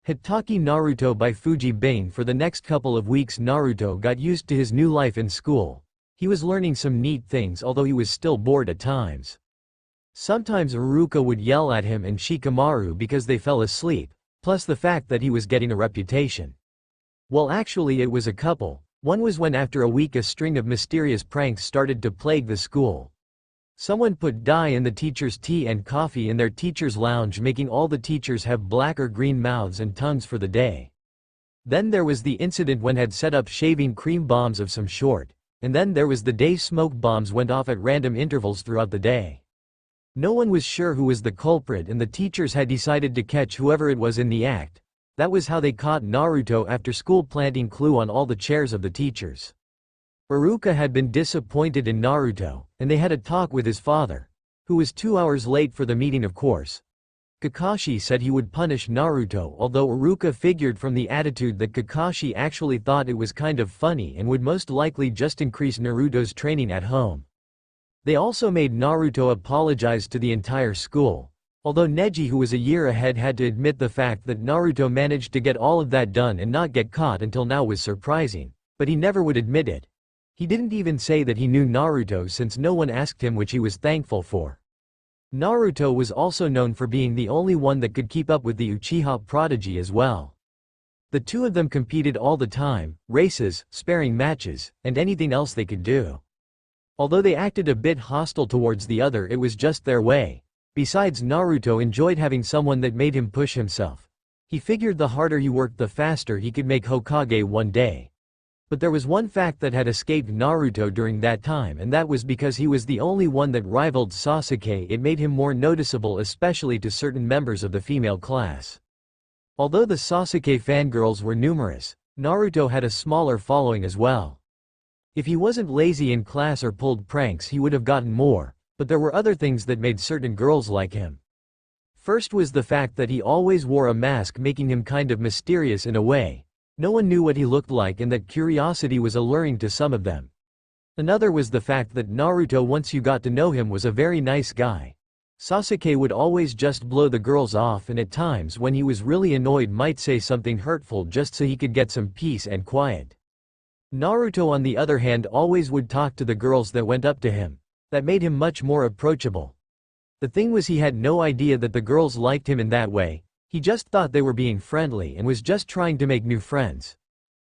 Hatake Naruto by Fuji Bing. For the next couple of weeks Naruto got used to his new life in school. He was learning some neat things although he was still bored at times. Sometimes Iruka would yell at him and Shikamaru because they fell asleep, plus the fact that he was getting a reputation. Well, actually it was a couple. One was when after a week a string of mysterious pranks started to plague the school. Someone put dye in the teachers' tea and coffee in their teachers' lounge, making all the teachers have black or green mouths and tongues for the day. Then there was the incident when had set up shaving cream bombs of some sort, and then there was the day smoke bombs went off at random intervals throughout the day. No one was sure who was the culprit and the teachers had decided to catch whoever it was in the act. That was how they caught Naruto after school, planting clue on all the chairs of the teachers. Iruka had been disappointed in Naruto, and they had a talk with his father, who was 2 hours late for the meeting of course. Kakashi said he would punish Naruto, although Iruka figured from the attitude that Kakashi actually thought it was kind of funny and would most likely just increase Naruto's training at home. They also made Naruto apologize to the entire school, although Neji, who was a year ahead, had to admit the fact that Naruto managed to get all of that done and not get caught until now was surprising, but he never would admit it. He didn't even say that he knew Naruto since no one asked him, which he was thankful for. Naruto was also known for being the only one that could keep up with the Uchiha prodigy as well. The two of them competed all the time, races, sparring matches, and anything else they could do. Although they acted a bit hostile towards the other, it was just their way. Besides, Naruto enjoyed having someone that made him push himself. He figured the harder he worked the faster he could make Hokage one day. But there was one fact that had escaped Naruto during that time, and that was because he was the only one that rivaled Sasuke. It made him more noticeable, especially to certain members of the female class. Although the Sasuke fangirls were numerous, Naruto had a smaller following as well. If he wasn't lazy in class or pulled pranks, he would have gotten more, but there were other things that made certain girls like him. First was the fact that he always wore a mask, making him kind of mysterious in a way. No one knew what he looked like, and that curiosity was alluring to some of them. Another was the fact that Naruto, once you got to know him, was a very nice guy. Sasuke would always just blow the girls off, and at times when he was really annoyed might say something hurtful just so he could get some peace and quiet. Naruto, on the other hand, always would talk to the girls that went up to him. That made him much more approachable. The thing was, he had no idea that the girls liked him in that way. He just thought they were being friendly and was just trying to make new friends.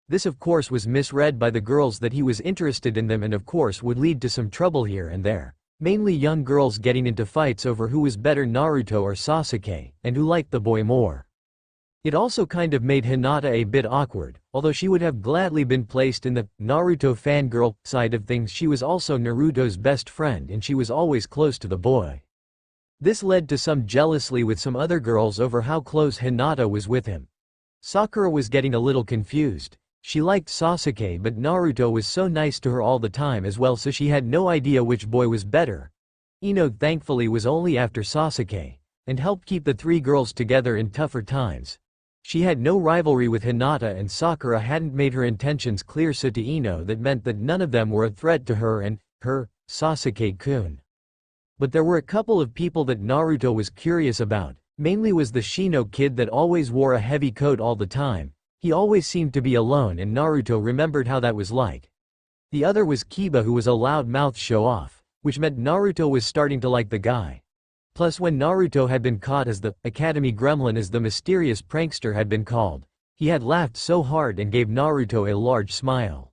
This of course was misread by the girls that he was interested in them, and of course would lead to some trouble here and there. Mainly young girls getting into fights over who was better, Naruto or Sasuke, and who liked the boy more. It also kind of made Hinata a bit awkward, although she would have gladly been placed in the Naruto fangirl side of things. She was also Naruto's best friend and she was always close to the boy. This led to some jealousy with some other girls over how close Hinata was with him. Sakura was getting a little confused. She liked Sasuke, but Naruto was so nice to her all the time as well, so she had no idea which boy was better. Ino thankfully was only after Sasuke, and helped keep the three girls together in tougher times. She had no rivalry with Hinata, and Sakura hadn't made her intentions clear, so to Ino that meant that none of them were a threat to her and her, Sasuke-kun. But there were a couple of people that Naruto was curious about. Mainly was the Shino kid that always wore a heavy coat all the time. He always seemed to be alone, and Naruto remembered how that was like. The other was Kiba, who was a loud-mouthed show-off, which meant Naruto was starting to like the guy. Plus, when Naruto had been caught as the Academy Gremlin, as the mysterious prankster had been called, he had laughed so hard and gave Naruto a large smile.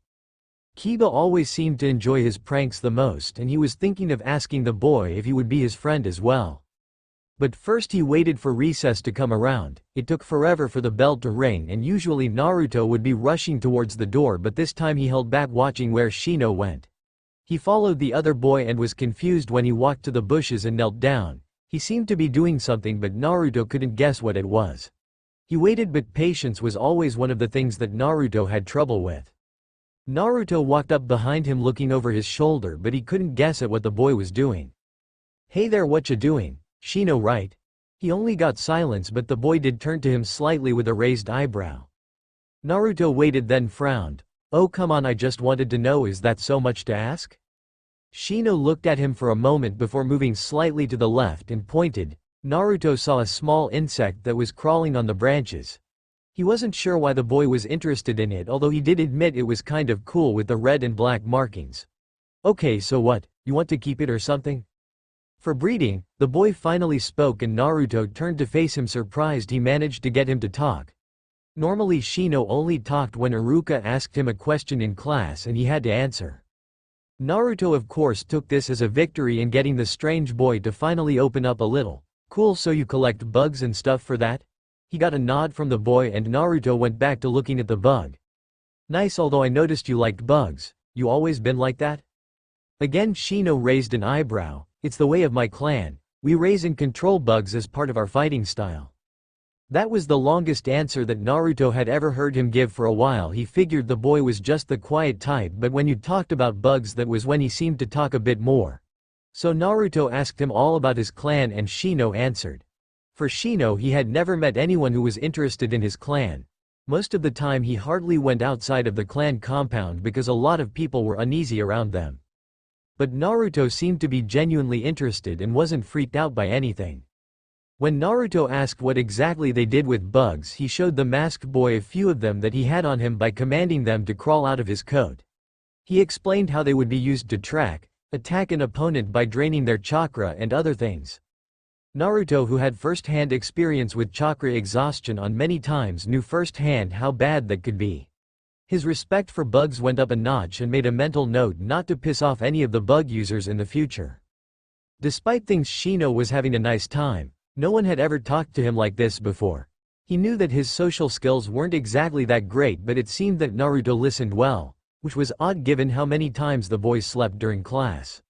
Kiba always seemed to enjoy his pranks the most, and he was thinking of asking the boy if he would be his friend as well. But first he waited for recess to come around. It took forever for the bell to ring, and usually Naruto would be rushing towards the door, but this time he held back, watching where Shino went. He followed the other boy and was confused when he walked to the bushes and knelt down. He seemed to be doing something, but Naruto couldn't guess what it was. He waited, but patience was always one of the things that Naruto had trouble with. Naruto walked up behind him, looking over his shoulder, but he couldn't guess at what the boy was doing. "Hey there, what you doing? Shino, right?" He only got silence, but the boy did turn to him slightly with a raised eyebrow. Naruto waited, then frowned. "Oh come on, I just wanted to know, is that so much to ask?" Shino looked at him for a moment before moving slightly to the left and pointed. Naruto saw a small insect that was crawling on the branches. He wasn't sure why the boy was interested in it, although he did admit it was kind of cool with the red and black markings. Okay, so what, you want to keep it or something? For breeding, the boy finally spoke and Naruto turned to face him, surprised he managed to get him to talk. Normally Shino only talked when Iruka asked him a question in class and he had to answer. Naruto of course took this as a victory in getting the strange boy to finally open up a little. Cool, so you collect bugs and stuff for that? He got a nod from the boy and Naruto went back to looking at the bug. Nice, although I noticed you liked bugs. You always been like that? Again Shino raised an eyebrow. It's the way of my clan. We raise and control bugs as part of our fighting style. That was the longest answer that Naruto had ever heard him give. For a while he figured the boy was just the quiet type, but when you talked about bugs, that was when he seemed to talk a bit more. So Naruto asked him all about his clan and Shino answered. For Shino, he had never met anyone who was interested in his clan. Most of the time he hardly went outside of the clan compound because a lot of people were uneasy around them. But Naruto seemed to be genuinely interested and wasn't freaked out by anything. When Naruto asked what exactly they did with bugs, he showed the masked boy a few of them that he had on him by commanding them to crawl out of his coat. He explained how they would be used to track, attack an opponent by draining their chakra and other things. Naruto, who had first-hand experience with chakra exhaustion on many times, knew firsthand how bad that could be. His respect for bugs went up a notch and made a mental note not to piss off any of the bug users in the future. Despite things, Shino was having a nice time. No one had ever talked to him like this before. He knew that his social skills weren't exactly that great, but it seemed that Naruto listened well, which was odd given how many times the boys slept during class.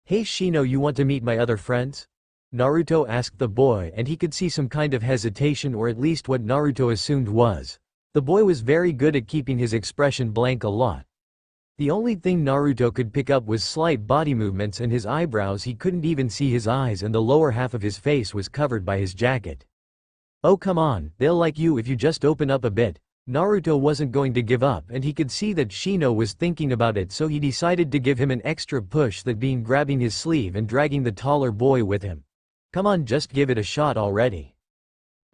Hey Shino, you want to meet my other friends? Naruto asked the boy, and he could see some kind of hesitation, or at least what Naruto assumed was. The boy was very good at keeping his expression blank a lot. The only thing Naruto could pick up was slight body movements and his eyebrows. He couldn't even see his eyes, and the lower half of his face was covered by his jacket. Oh come on, they'll like you if you just open up a bit. Naruto wasn't going to give up, and he could see that Shino was thinking about it, so he decided to give him an extra push, that being grabbing his sleeve and dragging the taller boy with him. Come on, just give it a shot already.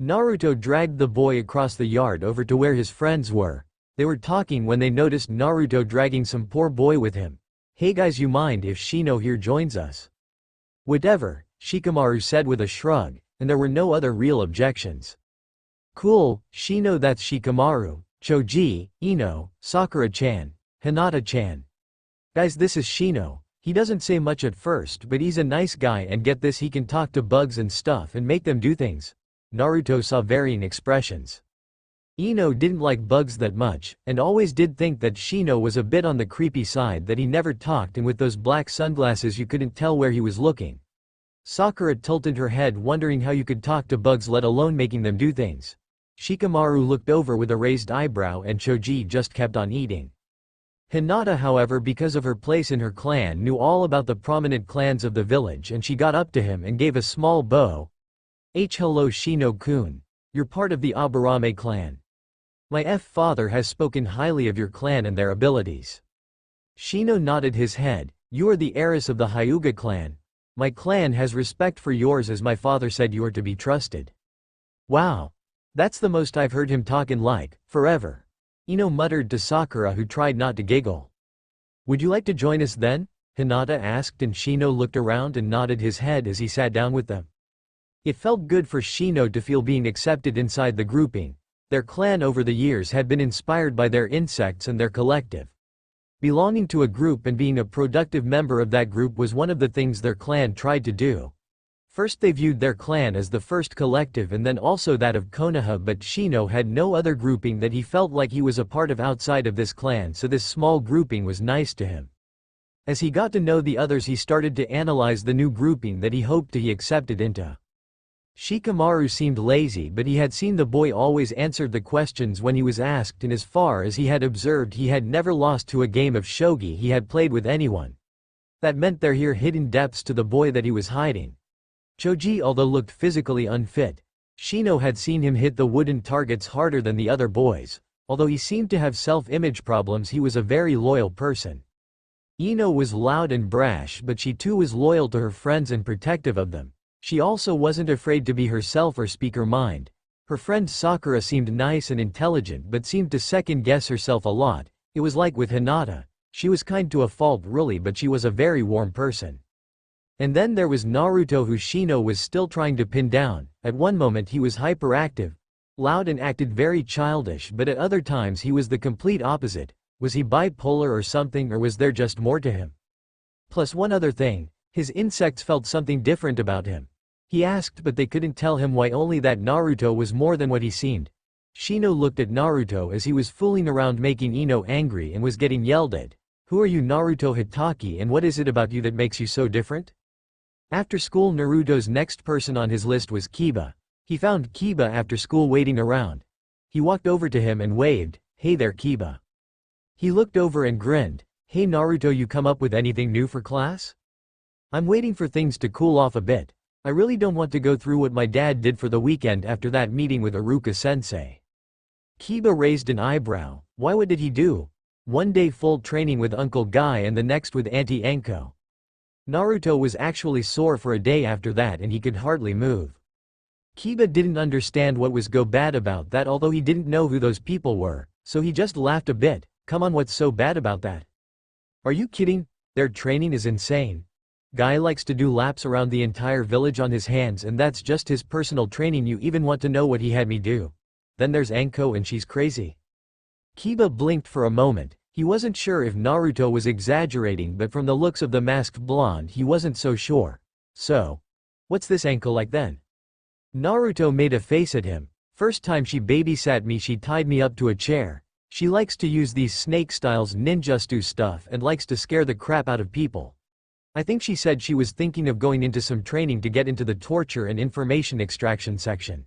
Naruto dragged the boy across the yard over to where his friends were. They were talking when they noticed Naruto dragging some poor boy with him. Hey guys, you mind if Shino here joins us? Whatever, Shikamaru said with a shrug, and there were no other real objections. Cool, Shino, that's Shikamaru, Choji, Ino, Sakura-chan, Hinata-chan. Guys, this is Shino. He doesn't say much at first, but he's a nice guy, and get this, he can talk to bugs and stuff and make them do things. Naruto saw varying expressions. Ino didn't like bugs that much, and always did think that Shino was a bit on the creepy side, that he never talked, and with those black sunglasses you couldn't tell where he was looking. Sakura tilted her head, wondering how you could talk to bugs, let alone making them do things. Shikamaru looked over with a raised eyebrow, and Choji just kept on eating. Hinata, however, because of her place in her clan, knew all about the prominent clans of the village, and she got up to him and gave a small bow. Hello Shino-kun. You're part of the Aburame clan. My father has spoken highly of your clan and their abilities. Shino nodded his head. You are the heiress of the Hyuga clan. My clan has respect for yours, as my father said you are to be trusted. Wow. That's the most I've heard him talk in like forever. Ino muttered to Sakura, who tried not to giggle. Would you like to join us then? Hinata asked, and Shino looked around and nodded his head as he sat down with them. It felt good for Shino to feel being accepted inside the grouping. Their clan over the years had been inspired by their insects and their collective. Belonging to a group and being a productive member of that group was one of the things their clan tried to do. First they viewed their clan as the first collective, and then also that of Konoha, but Shino had no other grouping that he felt like he was a part of outside of this clan, so this small grouping was nice to him. As he got to know the others, he started to analyze the new grouping that he hoped to be accepted into. Shikamaru seemed lazy, but he had seen the boy always answered the questions when he was asked, and as far as he had observed, he had never lost to a game of shogi he had played with anyone. That meant there were hidden depths to the boy that he was hiding. Choji, although looked physically unfit, Shino had seen him hit the wooden targets harder than the other boys. Although he seemed to have self-image problems, he was a very loyal person. Ino was loud and brash, but she too was loyal to her friends and protective of them. She also wasn't afraid to be herself or speak her mind. Her friend Sakura seemed nice and intelligent but seemed to second-guess herself a lot. It was like with Hinata. She was kind to a fault really, but she was a very warm person. And then there was Naruto, who Shino was still trying to pin down. At one moment he was hyperactive, loud and acted very childish, but at other times he was the complete opposite. Was he bipolar or something, or was there just more to him? Plus one other thing, his insects felt something different about him. He asked but they couldn't tell him why, only that Naruto was more than what he seemed. Shino looked at Naruto as he was fooling around making Ino angry and was getting yelled at. Who are you, Naruto Hatake, and what is it about you that makes you so different? After school, Naruto's next person on his list was Kiba. He found Kiba after school waiting around. He walked over to him and waved. Hey there, Kiba. He looked over and grinned. Hey Naruto, you come up with anything new for class? I'm waiting for things to cool off a bit. I really don't want to go through what my dad did for the weekend after that meeting with Iruka-sensei. Kiba raised an eyebrow. Why, what did he do? One day full training with Uncle Guy and the next with Auntie Anko. Naruto was actually sore for a day after that and he could hardly move. Kiba didn't understand what was go bad about that, although he didn't know who those people were, so he just laughed a bit. Come on, what's so bad about that? Are you kidding? Their training is insane. Guy likes to do laps around the entire village on his hands, and that's just his personal training. You even want to know what he had me do? Then there's Anko, and she's crazy. Kiba blinked for a moment. He wasn't sure if Naruto was exaggerating, but from the looks of the masked blonde he wasn't so sure. So, what's this Anko like then? Naruto made a face at him. First time she babysat me, she tied me up to a chair. She likes to use these snake styles ninjutsu stuff and likes to scare the crap out of people. I think she said she was thinking of going into some training to get into the torture and information extraction section.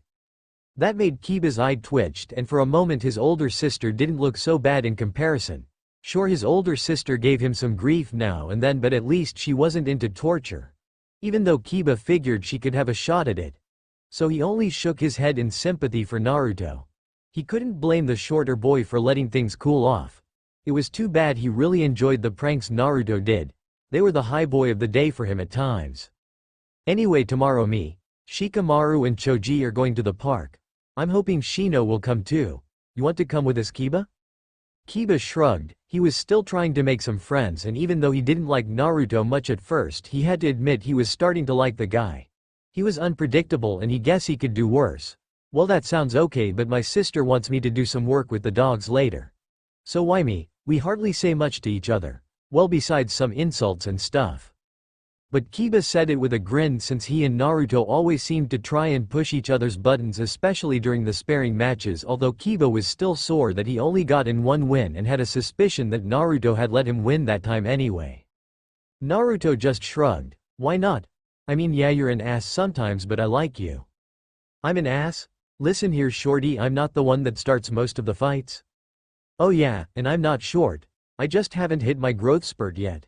That made Kiba's eye twitched, and for a moment his older sister didn't look so bad in comparison. Sure, his older sister gave him some grief now and then, but at least she wasn't into torture. Even though Kiba figured she could have a shot at it. So he only shook his head in sympathy for Naruto. He couldn't blame the shorter boy for letting things cool off. It was too bad. He really enjoyed the pranks Naruto did. They were the high boy of the day for him at times. Anyway, tomorrow me, Shikamaru and Choji are going to the park. I'm hoping Shino will come too. You want to come with us, Kiba? Kiba shrugged. He was still trying to make some friends, and even though he didn't like Naruto much at first, he had to admit he was starting to like the guy. He was unpredictable and he guessed he could do worse. Well, that sounds okay, but my sister wants me to do some work with the dogs later. So why me? We hardly say much to each other. Well, besides some insults and stuff. But Kiba said it with a grin, since he and Naruto always seemed to try and push each other's buttons, especially during the sparring matches, although Kiba was still sore that he only got in one win and had a suspicion that Naruto had let him win that time anyway. Naruto just shrugged. Why not? I mean, yeah, you're an ass sometimes, but I like you. I'm an ass? Listen here, shorty, I'm not the one that starts most of the fights. Oh yeah, and I'm not short. I just haven't hit my growth spurt yet.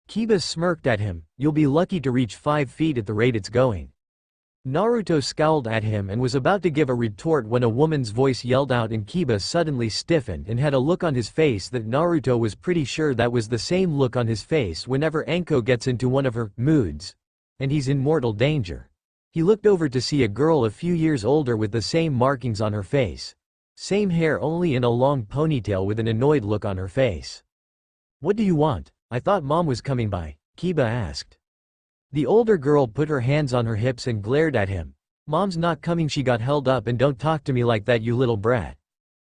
Kiba smirked at him. You'll be lucky to reach 5 feet at the rate it's going. Naruto scowled at him and was about to give a retort when a woman's voice yelled out, and Kiba suddenly stiffened and had a look on his face that Naruto was pretty sure that was the same look on his face whenever Anko gets into one of her moods. And he's in mortal danger. He looked over to see a girl a few years older with the same markings on her face. Same hair, only in a long ponytail, with an annoyed look on her face. What do you want? I thought Mom was coming by, Kiba asked. The older girl put her hands on her hips and glared at him. Mom's not coming, she got held up, and don't talk to me like that, you little brat.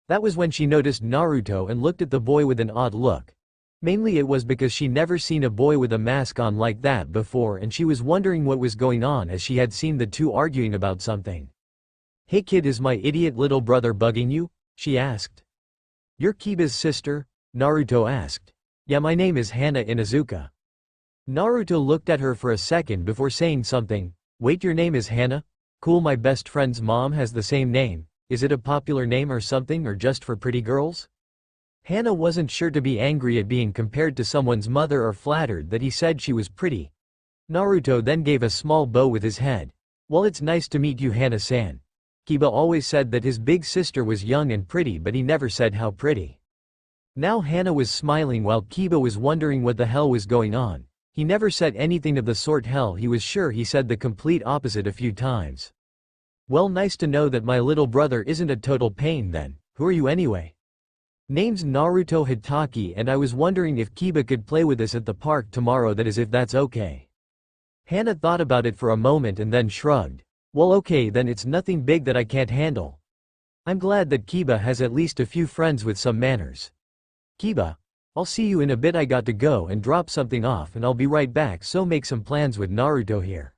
That was when she noticed Naruto and looked at the boy with an odd look. Mainly it was because she never seen a boy with a mask on like that before, and she was wondering what was going on as she had seen the two arguing about something. Hey kid, is my idiot little brother bugging you? She asked. You're Kiba's sister? Naruto asked. Yeah, my name is Hana Inuzuka. Naruto looked at her for a second before saying something. Wait, your name is Hana? Cool, my best friend's mom has the same name. Is it a popular name or something, or just for pretty girls? Hana wasn't sure to be angry at being compared to someone's mother or flattered that he said she was pretty. Naruto then gave a small bow with his head. Well, it's nice to meet you, Hana-san. Kiba always said that his big sister was young and pretty, but he never said how pretty. Now Hana was smiling while Kiba was wondering what the hell was going on. He never said anything of the sort. Hell, he was sure he said the complete opposite a few times. Well, nice to know that my little brother isn't a total pain then. Who are you anyway? Name's Naruto Hatake and I was wondering if Kiba could play with us at the park tomorrow, that is if that's okay. Hana thought about it for a moment and then shrugged. Well, okay then, it's nothing big that I can't handle. I'm glad that Kiba has at least a few friends with some manners. Kiba, I'll see you in a bit, I got to go and drop something off and I'll be right back, so make some plans with Naruto here.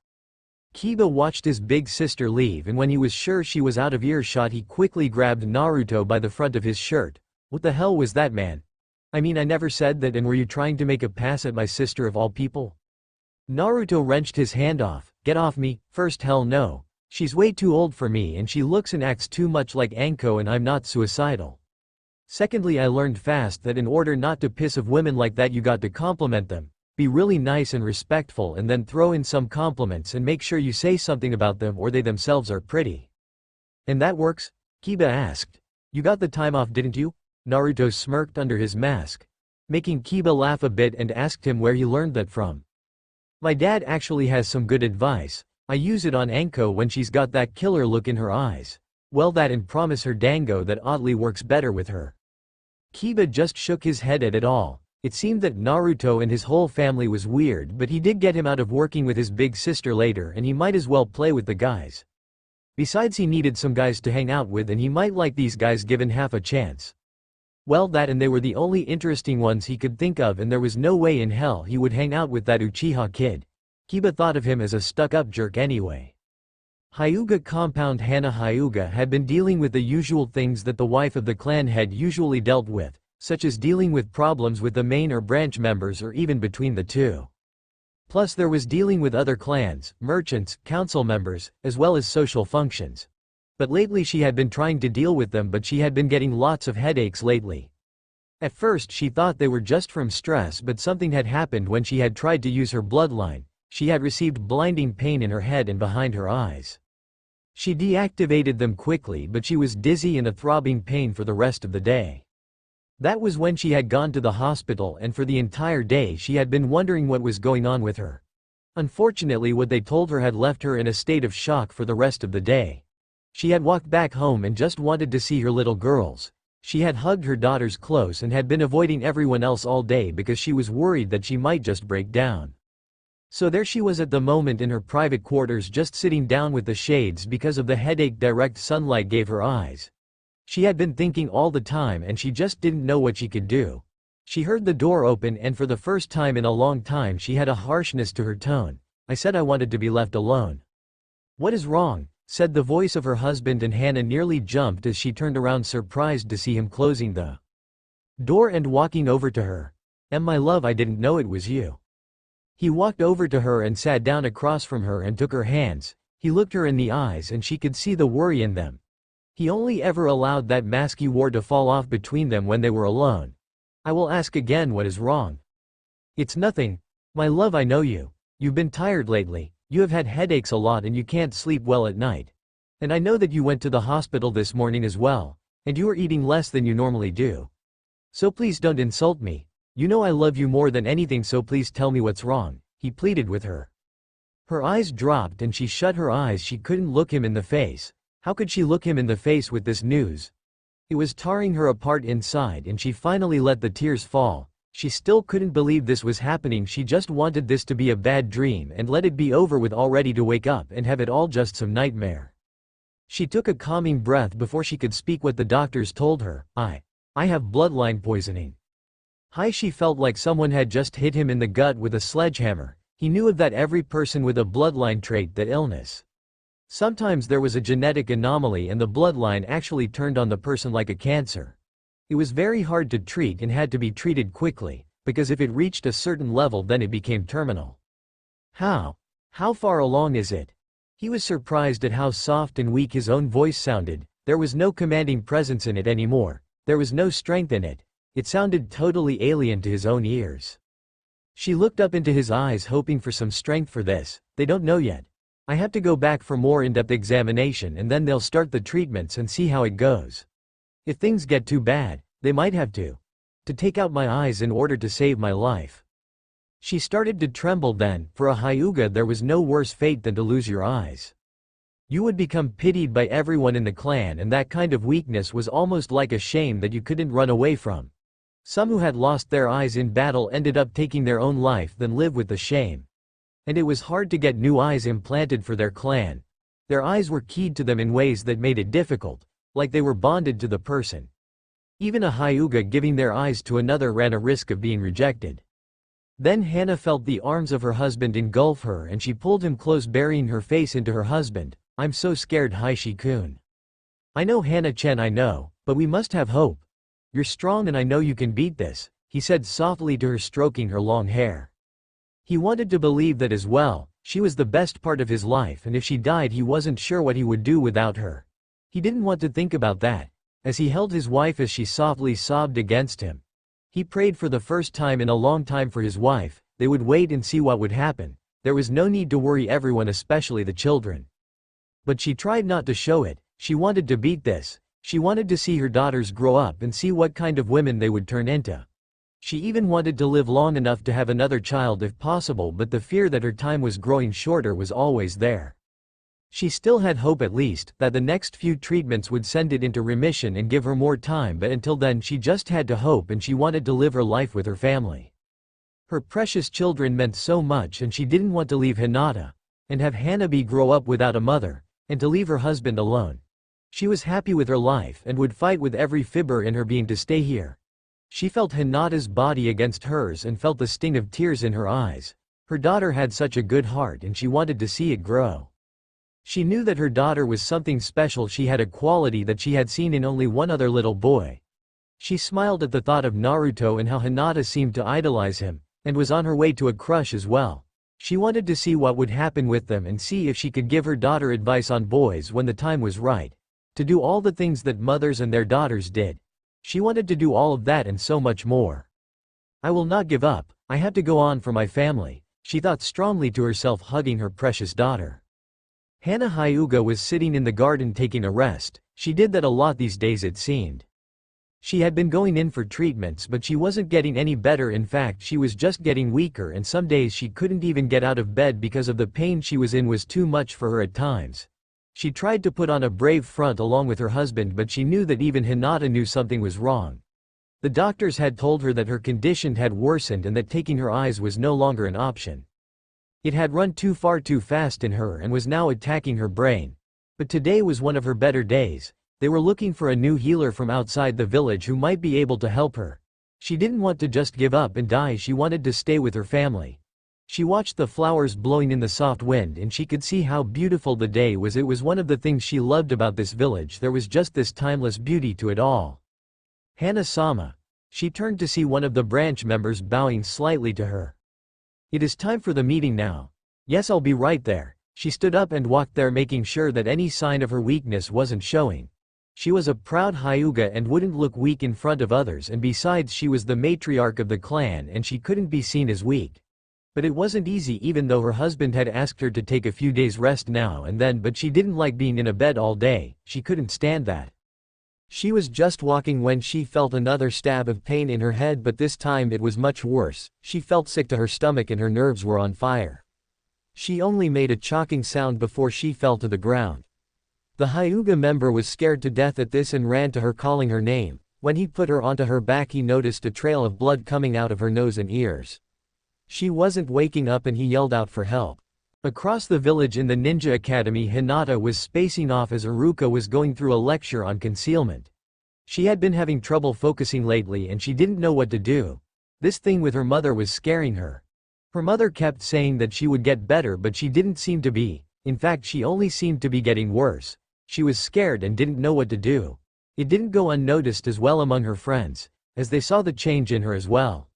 Kiba watched his big sister leave and when he was sure she was out of earshot he quickly grabbed Naruto by the front of his shirt. What the hell was that, man? I mean, I never said that, and were you trying to make a pass at my sister of all people? Naruto wrenched his hand off. Get off me. First, hell no. She's way too old for me and she looks and acts too much like Anko and I'm not suicidal. Secondly, I learned fast that in order not to piss off women like that you got to compliment them. Be really nice and respectful and then throw in some compliments and make sure you say something about them or they themselves are pretty. And that works? Kiba asked. You got the time off, didn't you? Naruto smirked under his mask, making Kiba laugh a bit, and asked him where he learned that from. My dad actually has some good advice. I use it on Anko when she's got that killer look in her eyes. Well, that and promise her dango that oddly works better with her. Kiba just shook his head at it all. It seemed that Naruto and his whole family was weird, but he did get him out of working with his big sister later and he might as well play with the guys. Besides, he needed some guys to hang out with and he might like these guys given half a chance. Well, that and they were the only interesting ones he could think of and there was no way in hell he would hang out with that Uchiha kid. Kiba thought of him as a stuck-up jerk anyway. Hyuga compound. Hana Hyuga had been dealing with the usual things that the wife of the clan head usually dealt with, such as dealing with problems with the main or branch members or even between the two. Plus there was dealing with other clans, merchants, council members, as well as social functions. But lately she had been trying to deal with them, but she had been getting lots of headaches lately. At first she thought they were just from stress, but something had happened when she had tried to use her bloodline. She had received blinding pain in her head and behind her eyes. She deactivated them quickly, but she was dizzy and a throbbing pain for the rest of the day. That was when she had gone to the hospital, and for the entire day she had been wondering what was going on with her. Unfortunately, what they told her had left her in a state of shock for the rest of the day. She had walked back home and just wanted to see her little girls. She had hugged her daughters close and had been avoiding everyone else all day because she was worried that she might just break down. So there she was at the moment in her private quarters, just sitting down with the shades because of the headache direct sunlight gave her eyes. She had been thinking all the time and she just didn't know what she could do. She heard the door open and for the first time in a long time she had a harshness to her tone. I said I wanted to be left alone. What is wrong? Said the voice of her husband, and Hana nearly jumped as she turned around, surprised to see him closing the door and walking over to her. My love, I didn't know it was you. He walked over to her and sat down across from her and took her hands. He looked her in the eyes and she could see the worry in them. He only ever allowed that mask he wore to fall off between them when they were alone. I will ask again, what is wrong? It's nothing. My love, I know you. You've been tired lately. You have had headaches a lot and you can't sleep well at night. And I know that you went to the hospital this morning as well, and you are eating less than you normally do. So please don't insult me. You know I love you more than anything, so please tell me what's wrong, he pleaded with her. Her eyes dropped and she shut her eyes. She couldn't look him in the face. How could she look him in the face with this news? It was tearing her apart inside and she finally let the tears fall. She still couldn't believe this was happening. She just wanted this to be a bad dream and let it be over with already, to wake up and have it all just some nightmare. She took a calming breath before she could speak what the doctors told her. I have bloodline poisoning. She felt like someone had just hit him in the gut with a sledgehammer. He knew of that every person with a bloodline trait, that illness. Sometimes there was a genetic anomaly and the bloodline actually turned on the person like a cancer. It was very hard to treat and had to be treated quickly, because if it reached a certain level then it became terminal. How far along is it? He was surprised at how soft and weak his own voice sounded. There was no commanding presence in it anymore. There was no strength in it. It sounded totally alien to his own ears. She looked up into his eyes, hoping for some strength for this. They don't know yet. I have to go back for more in-depth examination and then they'll start the treatments and see how it goes. If things get too bad, they might have to take out my eyes in order to save my life. She started to tremble then. For a Hyuga there was no worse fate than to lose your eyes. You would become pitied by everyone in the clan, and that kind of weakness was almost like a shame that you couldn't run away from. Some who had lost their eyes in battle ended up taking their own life than live with the shame. And it was hard to get new eyes implanted for their clan. Their eyes were keyed to them in ways that made it difficult, like they were bonded to the person. Even a Hyuga giving their eyes to another ran a risk of being rejected. Then Hana felt the arms of her husband engulf her and she pulled him close, burying her face into her husband. I'm so scared, Haishi-kun. I know, Hana-chan, I know, but we must have hope. You're strong and I know you can beat this, he said softly to her, stroking her long hair. He wanted to believe that as well. She was the best part of his life, and if she died he wasn't sure what he would do without her. He didn't want to think about that. As he held his wife as she softly sobbed against him. He prayed for the first time in a long time for his wife. They would wait and see what would happen. There was no need to worry everyone, especially the children. But she tried not to show it. She wanted to beat this. She wanted to see her daughters grow up and see what kind of women they would turn into. She even wanted to live long enough to have another child if possible, but the fear that her time was growing shorter was always there. She still had hope, at least, that the next few treatments would send it into remission and give her more time, but until then she just had to hope, and she wanted to live her life with her family. Her precious children meant so much, and she didn't want to leave Hinata and have Hanabi grow up without a mother, and to leave her husband alone. She was happy with her life and would fight with every fiber in her being to stay here. She felt Hinata's body against hers and felt the sting of tears in her eyes. Her daughter had such a good heart and she wanted to see it grow. She knew that her daughter was something special. She had a quality that she had seen in only one other little boy. She smiled at the thought of Naruto and how Hinata seemed to idolize him, and was on her way to a crush as well. She wanted to see what would happen with them and see if she could give her daughter advice on boys when the time was right. To do all the things that mothers and their daughters did. She wanted to do all of that and so much more. I will not give up. I have to go on for my family, she thought strongly to herself, hugging her precious daughter. Hana Hyuga was sitting in the garden taking a rest. She did that a lot these days, it seemed. She had been going in for treatments, but she wasn't getting any better. In fact, she was just getting weaker, and some days she couldn't even get out of bed because of the pain she was in was too much for her at times. She tried to put on a brave front along with her husband, but she knew that even Hinata knew something was wrong. The doctors had told her that her condition had worsened and that taking her eyes was no longer an option. It had run too far too fast in her and was now attacking her brain. But today was one of her better days. They were looking for a new healer from outside the village who might be able to help her. She didn't want to just give up and die, she wanted to stay with her family. She watched the flowers blowing in the soft wind and she could see how beautiful the day was. It was one of the things she loved about this village. There was just this timeless beauty to it all. Hana-sama. She turned to see one of the branch members bowing slightly to her. It is time for the meeting now. Yes, I'll be right there. She stood up and walked there, making sure that any sign of her weakness wasn't showing. She was a proud Hyuga and wouldn't look weak in front of others, and besides she was the matriarch of the clan and she couldn't be seen as weak. But it wasn't easy, even though her husband had asked her to take a few days rest now and then, but she didn't like being in a bed all day. She couldn't stand that. She was just walking when she felt another stab of pain in her head, but this time it was much worse. She felt sick to her stomach and her nerves were on fire. She only made a choking sound before she fell to the ground. The Hyuga member was scared to death at this and ran to her, calling her name. When he put her onto her back, he noticed a trail of blood coming out of her nose and ears. She wasn't waking up and he yelled out for help. Across the village in the ninja academy, Hinata was spacing off as Iruka was going through a lecture on concealment. She had been having trouble focusing lately and she didn't know what to do. This thing with her mother was scaring her. Her mother kept saying that she would get better, but she didn't seem to be. In fact, she only seemed to be getting worse. She was scared and didn't know what to do. It didn't go unnoticed as well among her friends, as they saw the change in her as well.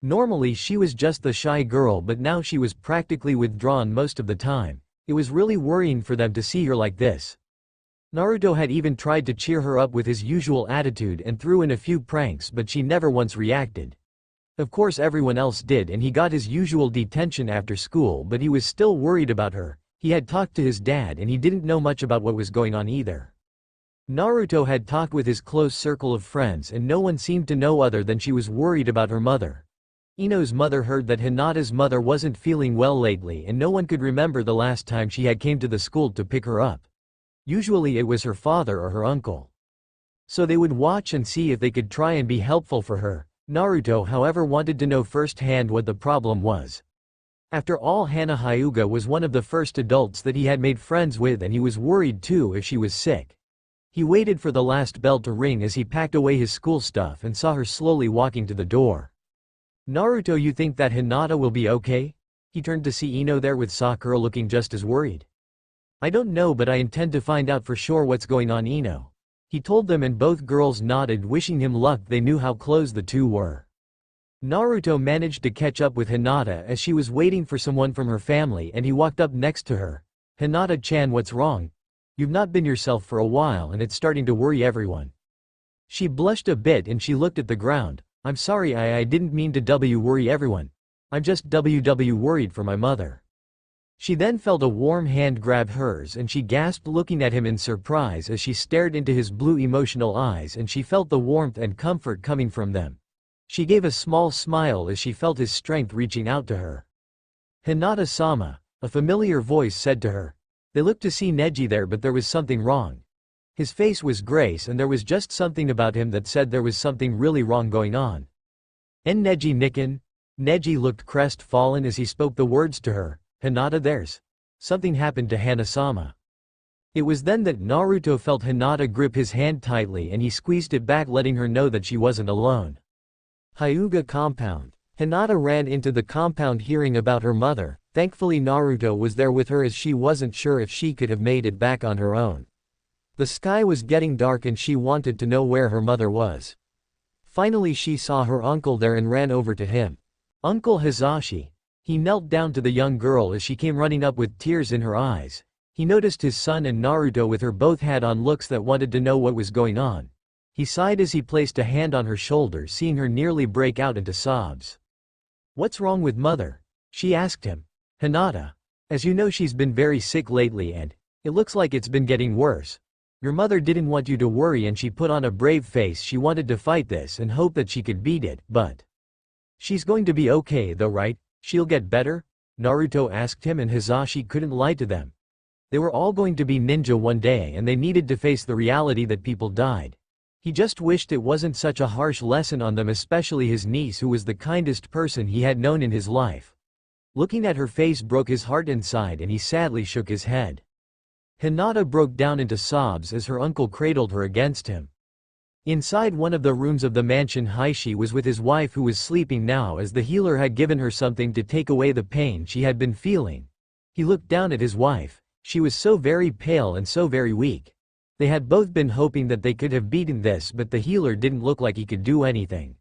Normally she was just the shy girl, but now she was practically withdrawn most of the time. It was really worrying for them to see her like this. Naruto had even tried to cheer her up with his usual attitude and threw in a few pranks, but she never once reacted. Of course everyone else did, and he got his usual detention after school, but he was still worried about her. He had talked to his dad and he didn't know much about what was going on either. Naruto had talked with his close circle of friends and no one seemed to know other than she was worried about her mother. Ino's mother heard that Hinata's mother wasn't feeling well lately and no one could remember the last time she had came to the school to pick her up. Usually it was her father or her uncle. So they would watch and see if they could try and be helpful for her. Naruto however wanted to know firsthand what the problem was. After all, Hana Hyuga was one of the first adults that he had made friends with and he was worried too if she was sick. He waited for the last bell to ring as he packed away his school stuff and saw her slowly walking to the door. Naruto, you think that Hinata will be okay? He turned to see Ino there with Sakura looking just as worried. I don't know, but I intend to find out for sure what's going on, Ino. He told them and both girls nodded, wishing him luck. They knew how close the two were. Naruto managed to catch up with Hinata as she was waiting for someone from her family and he walked up next to her. Hinata-chan, what's wrong? You've not been yourself for a while and it's starting to worry everyone. She blushed a bit and she looked at the ground. I'm sorry, I didn't mean to worry everyone. I'm just worried for my mother. She then felt a warm hand grab hers and she gasped, looking at him in surprise as she stared into his blue emotional eyes and she felt the warmth and comfort coming from them. She gave a small smile as she felt his strength reaching out to her. Hinata-sama, a familiar voice said to her. They looked to see Neji there, but there was something wrong. His face was grace and there was just something about him that said there was something really wrong going on. En Neji Nikken? Neji looked crestfallen as he spoke the words to her. Hinata, there's something happened to Hana-sama. It was then that Naruto felt Hinata grip his hand tightly and he squeezed it back, letting her know that she wasn't alone. Hyuga compound. Hinata ran into the compound hearing about her mother. Thankfully Naruto was there with her as she wasn't sure if she could have made it back on her own. The sky was getting dark and she wanted to know where her mother was. Finally she saw her uncle there and ran over to him. Uncle Hizashi. He knelt down to the young girl as she came running up with tears in her eyes. He noticed his son and Naruto with her both had on looks that wanted to know what was going on. He sighed as he placed a hand on her shoulder, seeing her nearly break out into sobs. What's wrong with mother? She asked him. Hinata. As you know, she's been very sick lately and it looks like it's been getting worse. Your mother didn't want you to worry and she put on a brave face. She wanted to fight this and hope that she could beat it, but she's going to be okay though, right? She'll get better? Naruto asked him, and Hizashi couldn't lie to them. They were all going to be ninja one day and they needed to face the reality that people died. He just wished it wasn't such a harsh lesson on them, especially his niece who was the kindest person he had known in his life. Looking at her face broke his heart inside and he sadly shook his head. Hinata broke down into sobs as her uncle cradled her against him. Inside one of the rooms of the mansion, Heishi was with his wife who was sleeping now as the healer had given her something to take away the pain she had been feeling. He looked down at his wife. She was so very pale and so very weak. They had both been hoping that they could have beaten this, but the healer didn't look like he could do anything.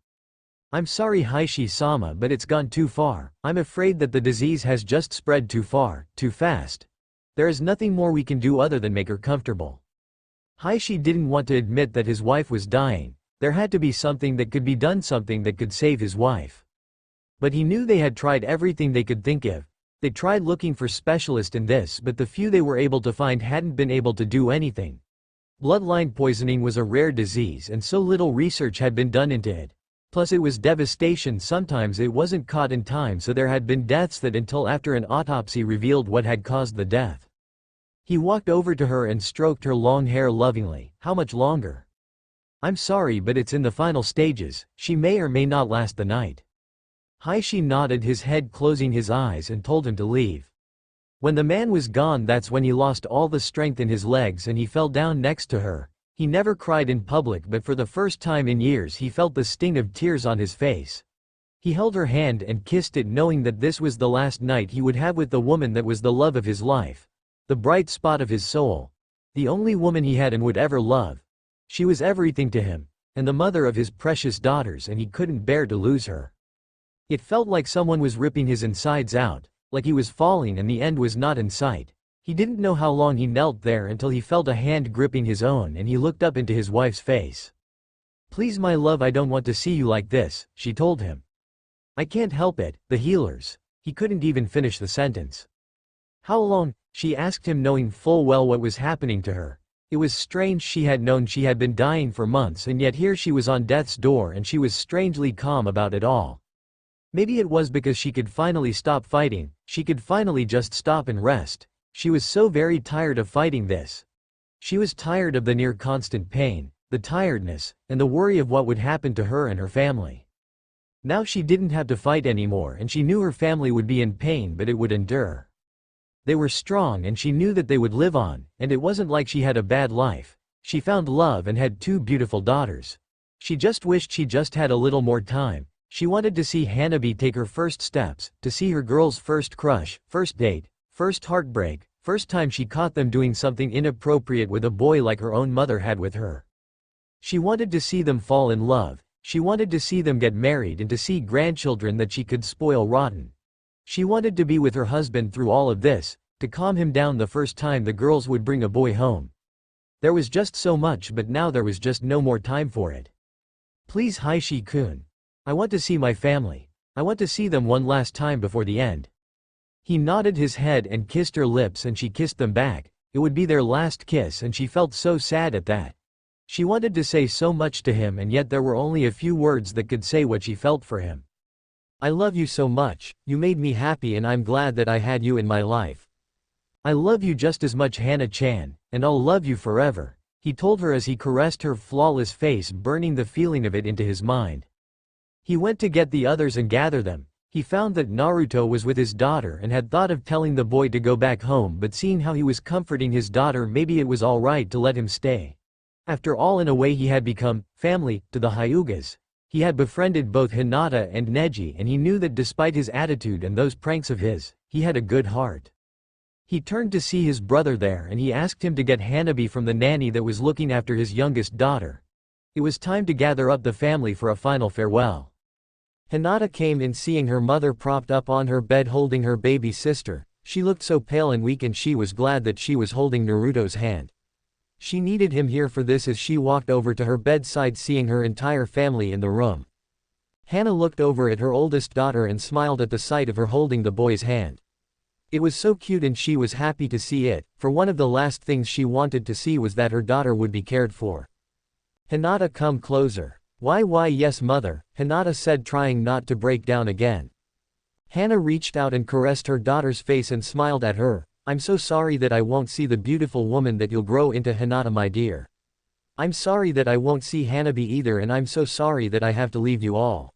I'm sorry Heishi-sama, but it's gone too far. I'm afraid that the disease has just spread too far, too fast. There is nothing more we can do other than make her comfortable. Heishi didn't want to admit that his wife was dying. There had to be something that could be done, something that could save his wife. But he knew they had tried everything they could think of. They tried looking for specialists in this, but the few they were able to find hadn't been able to do anything. Bloodline poisoning was a rare disease and so little research had been done into it. Plus it was devastation. Sometimes it wasn't caught in time, so there had been deaths that until after an autopsy revealed what had caused the death. He walked over to her and stroked her long hair lovingly. How much longer? I'm sorry, but it's in the final stages. She may or may not last the night. Heishi nodded his head, closing his eyes, and told him to leave. When the man was gone, that's when he lost all the strength in his legs and he fell down next to her. He never cried in public, but for the first time in years he felt the sting of tears on his face. He held her hand and kissed it, knowing that this was the last night he would have with the woman that was the love of his life. The bright spot of his soul. The only woman he had and would ever love. She was everything to him, and the mother of his precious daughters, and he couldn't bear to lose her. It felt like someone was ripping his insides out, like he was falling and the end was not in sight. He didn't know how long he knelt there until he felt a hand gripping his own and he looked up into his wife's face. Please my love, I don't want to see you like this, she told him. I can't help it, the healers. He couldn't even finish the sentence. How long? She asked him, knowing full well what was happening to her. It was strange. She had known she had been dying for months and yet here she was on death's door and she was strangely calm about it all. Maybe it was because she could finally stop fighting, she could finally just stop and rest. She was so very tired of fighting this. She was tired of the near constant pain, the tiredness, and the worry of what would happen to her and her family. Now she didn't have to fight anymore and she knew her family would be in pain but it would endure. They were strong and she knew that they would live on, and it wasn't like she had a bad life. She found love and had 2 beautiful daughters. She just wished she just had a little more time. She wanted to see Hanabi take her first steps, to see her girl's first crush, first date, first heartbreak, first time she caught them doing something inappropriate with a boy like her own mother had with her. She wanted to see them fall in love, she wanted to see them get married and to see grandchildren that she could spoil rotten. She wanted to be with her husband through all of this, to calm him down the first time the girls would bring a boy home. There was just so much, but now there was just no more time for it. Please, Haishi-kun. I want to see my family. I want to see them one last time before the end. He nodded his head and kissed her lips and she kissed them back. It would be their last kiss and she felt so sad at that. She wanted to say so much to him and yet there were only a few words that could say what she felt for him. I love you so much, you made me happy and I'm glad that I had you in my life. I love you just as much, Hana-chan, and I'll love you forever, he told her as he caressed her flawless face, burning the feeling of it into his mind. He went to get the others and gather them. He found that Naruto was with his daughter and had thought of telling the boy to go back home, but seeing how he was comforting his daughter, maybe it was alright to let him stay. After all, in a way he had become family to the Hyugas. He had befriended both Hinata and Neji and he knew that despite his attitude and those pranks of his, he had a good heart. He turned to see his brother there and he asked him to get Hanabi from the nanny that was looking after his youngest daughter. It was time to gather up the family for a final farewell. Hinata came in seeing her mother propped up on her bed holding her baby sister. She looked so pale and weak and she was glad that she was holding Naruto's hand. She needed him here for this as she walked over to her bedside seeing her entire family in the room. Hana looked over at her oldest daughter and smiled at the sight of her holding the boy's hand. It was so cute and she was happy to see it, for one of the last things she wanted to see was that her daughter would be cared for. Hinata, come closer. Why yes mother, Hinata said, trying not to break down again. Hana reached out and caressed her daughter's face and smiled at her. I'm so sorry that I won't see the beautiful woman that you'll grow into, Hinata my dear. I'm sorry that I won't see Hanabi either, and I'm so sorry that I have to leave you all.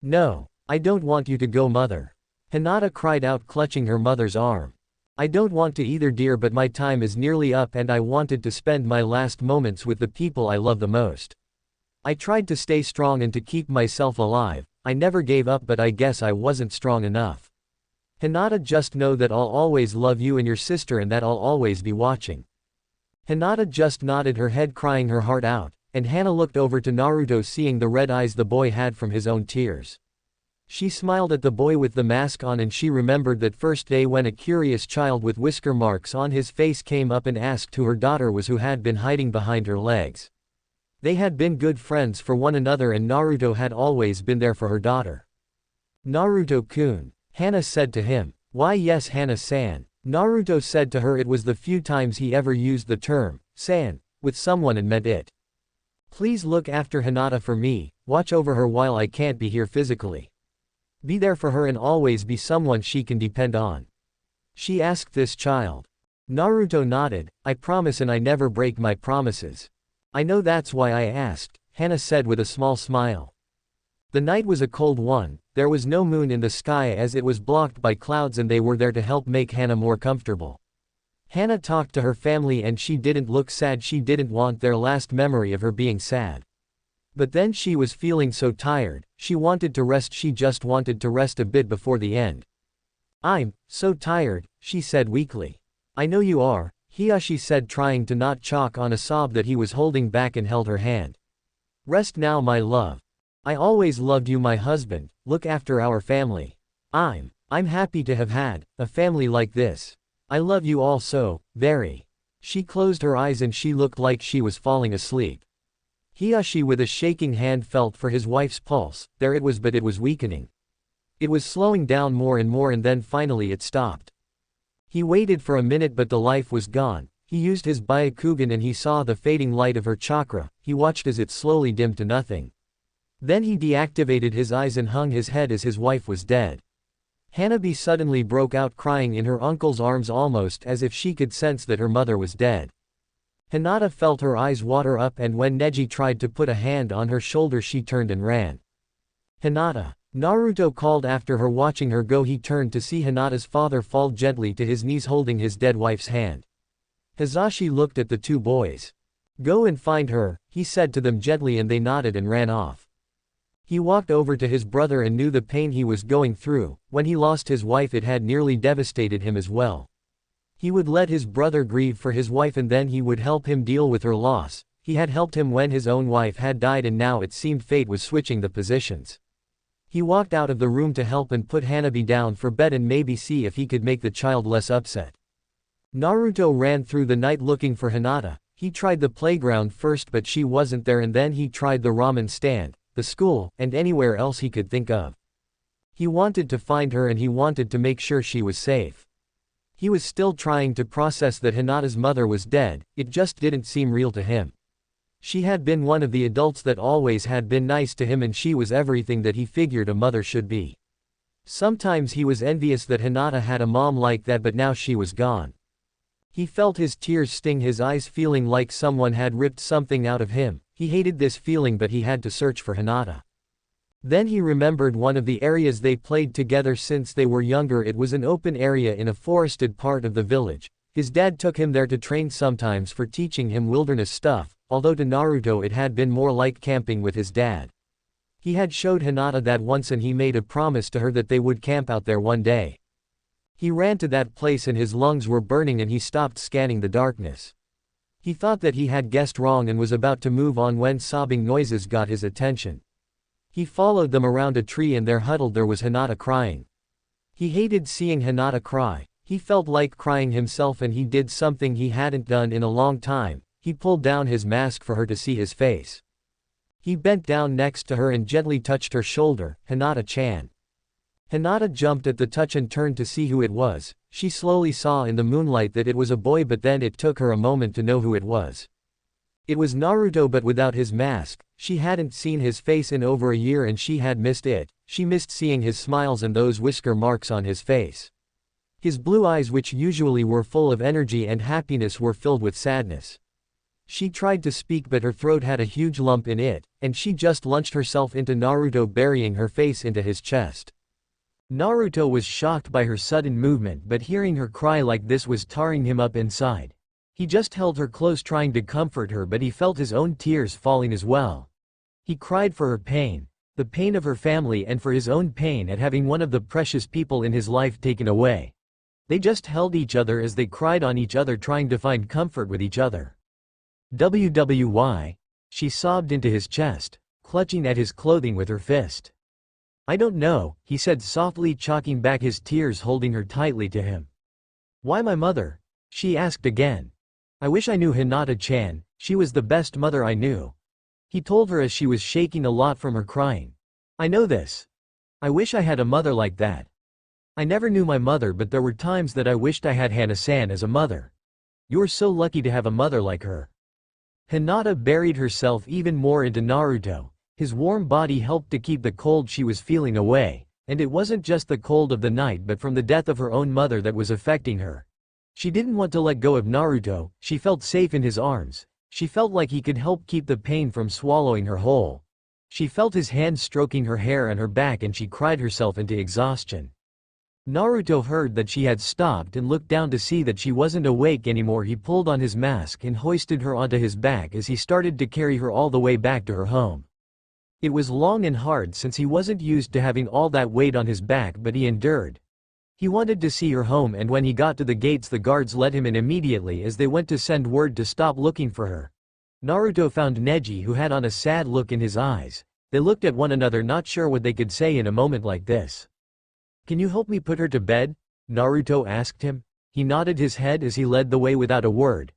No, I don't want you to go mother. Hinata cried out, clutching her mother's arm. I don't want to either dear, but my time is nearly up and I wanted to spend my last moments with the people I love the most. I tried to stay strong and to keep myself alive, I never gave up, but I guess I wasn't strong enough. Hinata, just know that I'll always love you and your sister and that I'll always be watching. Hinata just nodded her head, crying her heart out, and Hana looked over to Naruto seeing the red eyes the boy had from his own tears. She smiled at the boy with the mask on and she remembered that first day when a curious child with whisker marks on his face came up and asked who her daughter was, who had been hiding behind her legs. They had been good friends for one another and Naruto had always been there for her daughter. Naruto-kun, Hana said to him. Why yes Hana-san. Naruto said to her it was the few times he ever used the term, san, with someone and meant it. Please look after Hinata for me, watch over her while I can't be here physically. Be there for her and always be someone she can depend on. She asked this child. Naruto nodded, I promise and I never break my promises. I know, that's why I asked, Hana said with a small smile. The night was a cold one, there was no moon in the sky as it was blocked by clouds and they were there to help make Hana more comfortable. Hana talked to her family and she didn't look sad, she didn't want their last memory of her being sad. But then she was feeling so tired, she wanted to rest, she just wanted to rest a bit before the end. I'm so tired, she said weakly. I know you are, Hiyashi said, trying to not choke on a sob that he was holding back, and held her hand. Rest now my love. I always loved you my husband, look after our family. I'm happy to have had a family like this. I love you all so, very. She closed her eyes and she looked like she was falling asleep. Hiyashi with a shaking hand felt for his wife's pulse, there it was, but it was weakening. It was slowing down more and more and then finally it stopped. He waited for a minute but the life was gone. He used his Byakugan and he saw the fading light of her chakra. He watched as it slowly dimmed to nothing. Then he deactivated his eyes and hung his head as his wife was dead. Hanabi suddenly broke out crying in her uncle's arms almost as if she could sense that her mother was dead. Hinata felt her eyes water up, and when Neji tried to put a hand on her shoulder she turned and ran. Hinata. Naruto called after her. Watching her go, he turned to see Hinata's father fall gently to his knees holding his dead wife's hand. Hizashi looked at the two boys. "Go and find her," he said to them gently, and they nodded and ran off. He walked over to his brother and knew the pain he was going through. When he lost his wife, it had nearly devastated him as well. He would let his brother grieve for his wife and then he would help him deal with her loss. He had helped him when his own wife had died, and now it seemed fate was switching the positions. He walked out of the room to help and put Hanabi down for bed and maybe see if he could make the child less upset. Naruto ran through the night looking for Hinata. He tried the playground first but she wasn't there, and then he tried the ramen stand, the school, and anywhere else he could think of. He wanted to find her and he wanted to make sure she was safe. He was still trying to process that Hinata's mother was dead. It just didn't seem real to him. She had been one of the adults that always had been nice to him, and she was everything that he figured a mother should be. Sometimes he was envious that Hinata had a mom like that, but now she was gone. He felt his tears sting his eyes, feeling like someone had ripped something out of him. He hated this feeling, but he had to search for Hinata. Then he remembered one of the areas they played together since they were younger. It was an open area in a forested part of the village. His dad took him there to train, sometimes for teaching him wilderness stuff, although to Naruto it had been more like camping with his dad. He had showed Hinata that once and he made a promise to her that they would camp out there one day. He ran to that place and his lungs were burning and he stopped scanning the darkness. He thought that he had guessed wrong and was about to move on when sobbing noises got his attention. He followed them around a tree and there huddled there was Hinata crying. He hated seeing Hinata cry. He felt like crying himself and he did something he hadn't done in a long time. He pulled down his mask for her to see his face. He bent down next to her and gently touched her shoulder. "Hinata-chan." Hinata jumped at the touch and turned to see who it was. She slowly saw in the moonlight that it was a boy, but then it took her a moment to know who it was. It was Naruto, but without his mask. She hadn't seen his face in over a year and she had missed it. She missed seeing his smiles and those whisker marks on his face. His blue eyes, which usually were full of energy and happiness, were filled with sadness. She tried to speak but her throat had a huge lump in it, and she just lunged herself into Naruto, burying her face into his chest. Naruto was shocked by her sudden movement, but hearing her cry like this was tearing him up inside. He just held her close trying to comfort her, but he felt his own tears falling as well. He cried for her pain, the pain of her family, and for his own pain at having one of the precious people in his life taken away. They just held each other as they cried on each other, trying to find comfort with each other. "Why?" she sobbed into his chest, clutching at his clothing with her fist. "I don't know," he said softly, choking back his tears, holding her tightly to him. "Why my mother?" she asked again. "I wish I knew Hinata-chan, she was the best mother I knew," he told her as she was shaking a lot from her crying. "I know this. I wish I had a mother like that. I never knew my mother, but there were times that I wished I had Hana-san as a mother. You're so lucky to have a mother like her." Hinata buried herself even more into Naruto. His warm body helped to keep the cold she was feeling away, and it wasn't just the cold of the night but from the death of her own mother that was affecting her. She didn't want to let go of Naruto. She felt safe in his arms. She felt like he could help keep the pain from swallowing her whole. She felt his hand stroking her hair and her back and she cried herself into exhaustion. Naruto heard that she had stopped and looked down to see that she wasn't awake anymore. He pulled on his mask and hoisted her onto his back as he started to carry her all the way back to her home. It was long and hard since he wasn't used to having all that weight on his back, but he endured. He wanted to see her home, and when he got to the gates the guards let him in immediately as they went to send word to stop looking for her. Naruto found Neji, who had on a sad look in his eyes. They looked at one another, not sure what they could say in a moment like this. "Can you help me put her to bed?" Naruto asked him. He nodded his head as he led the way without a word.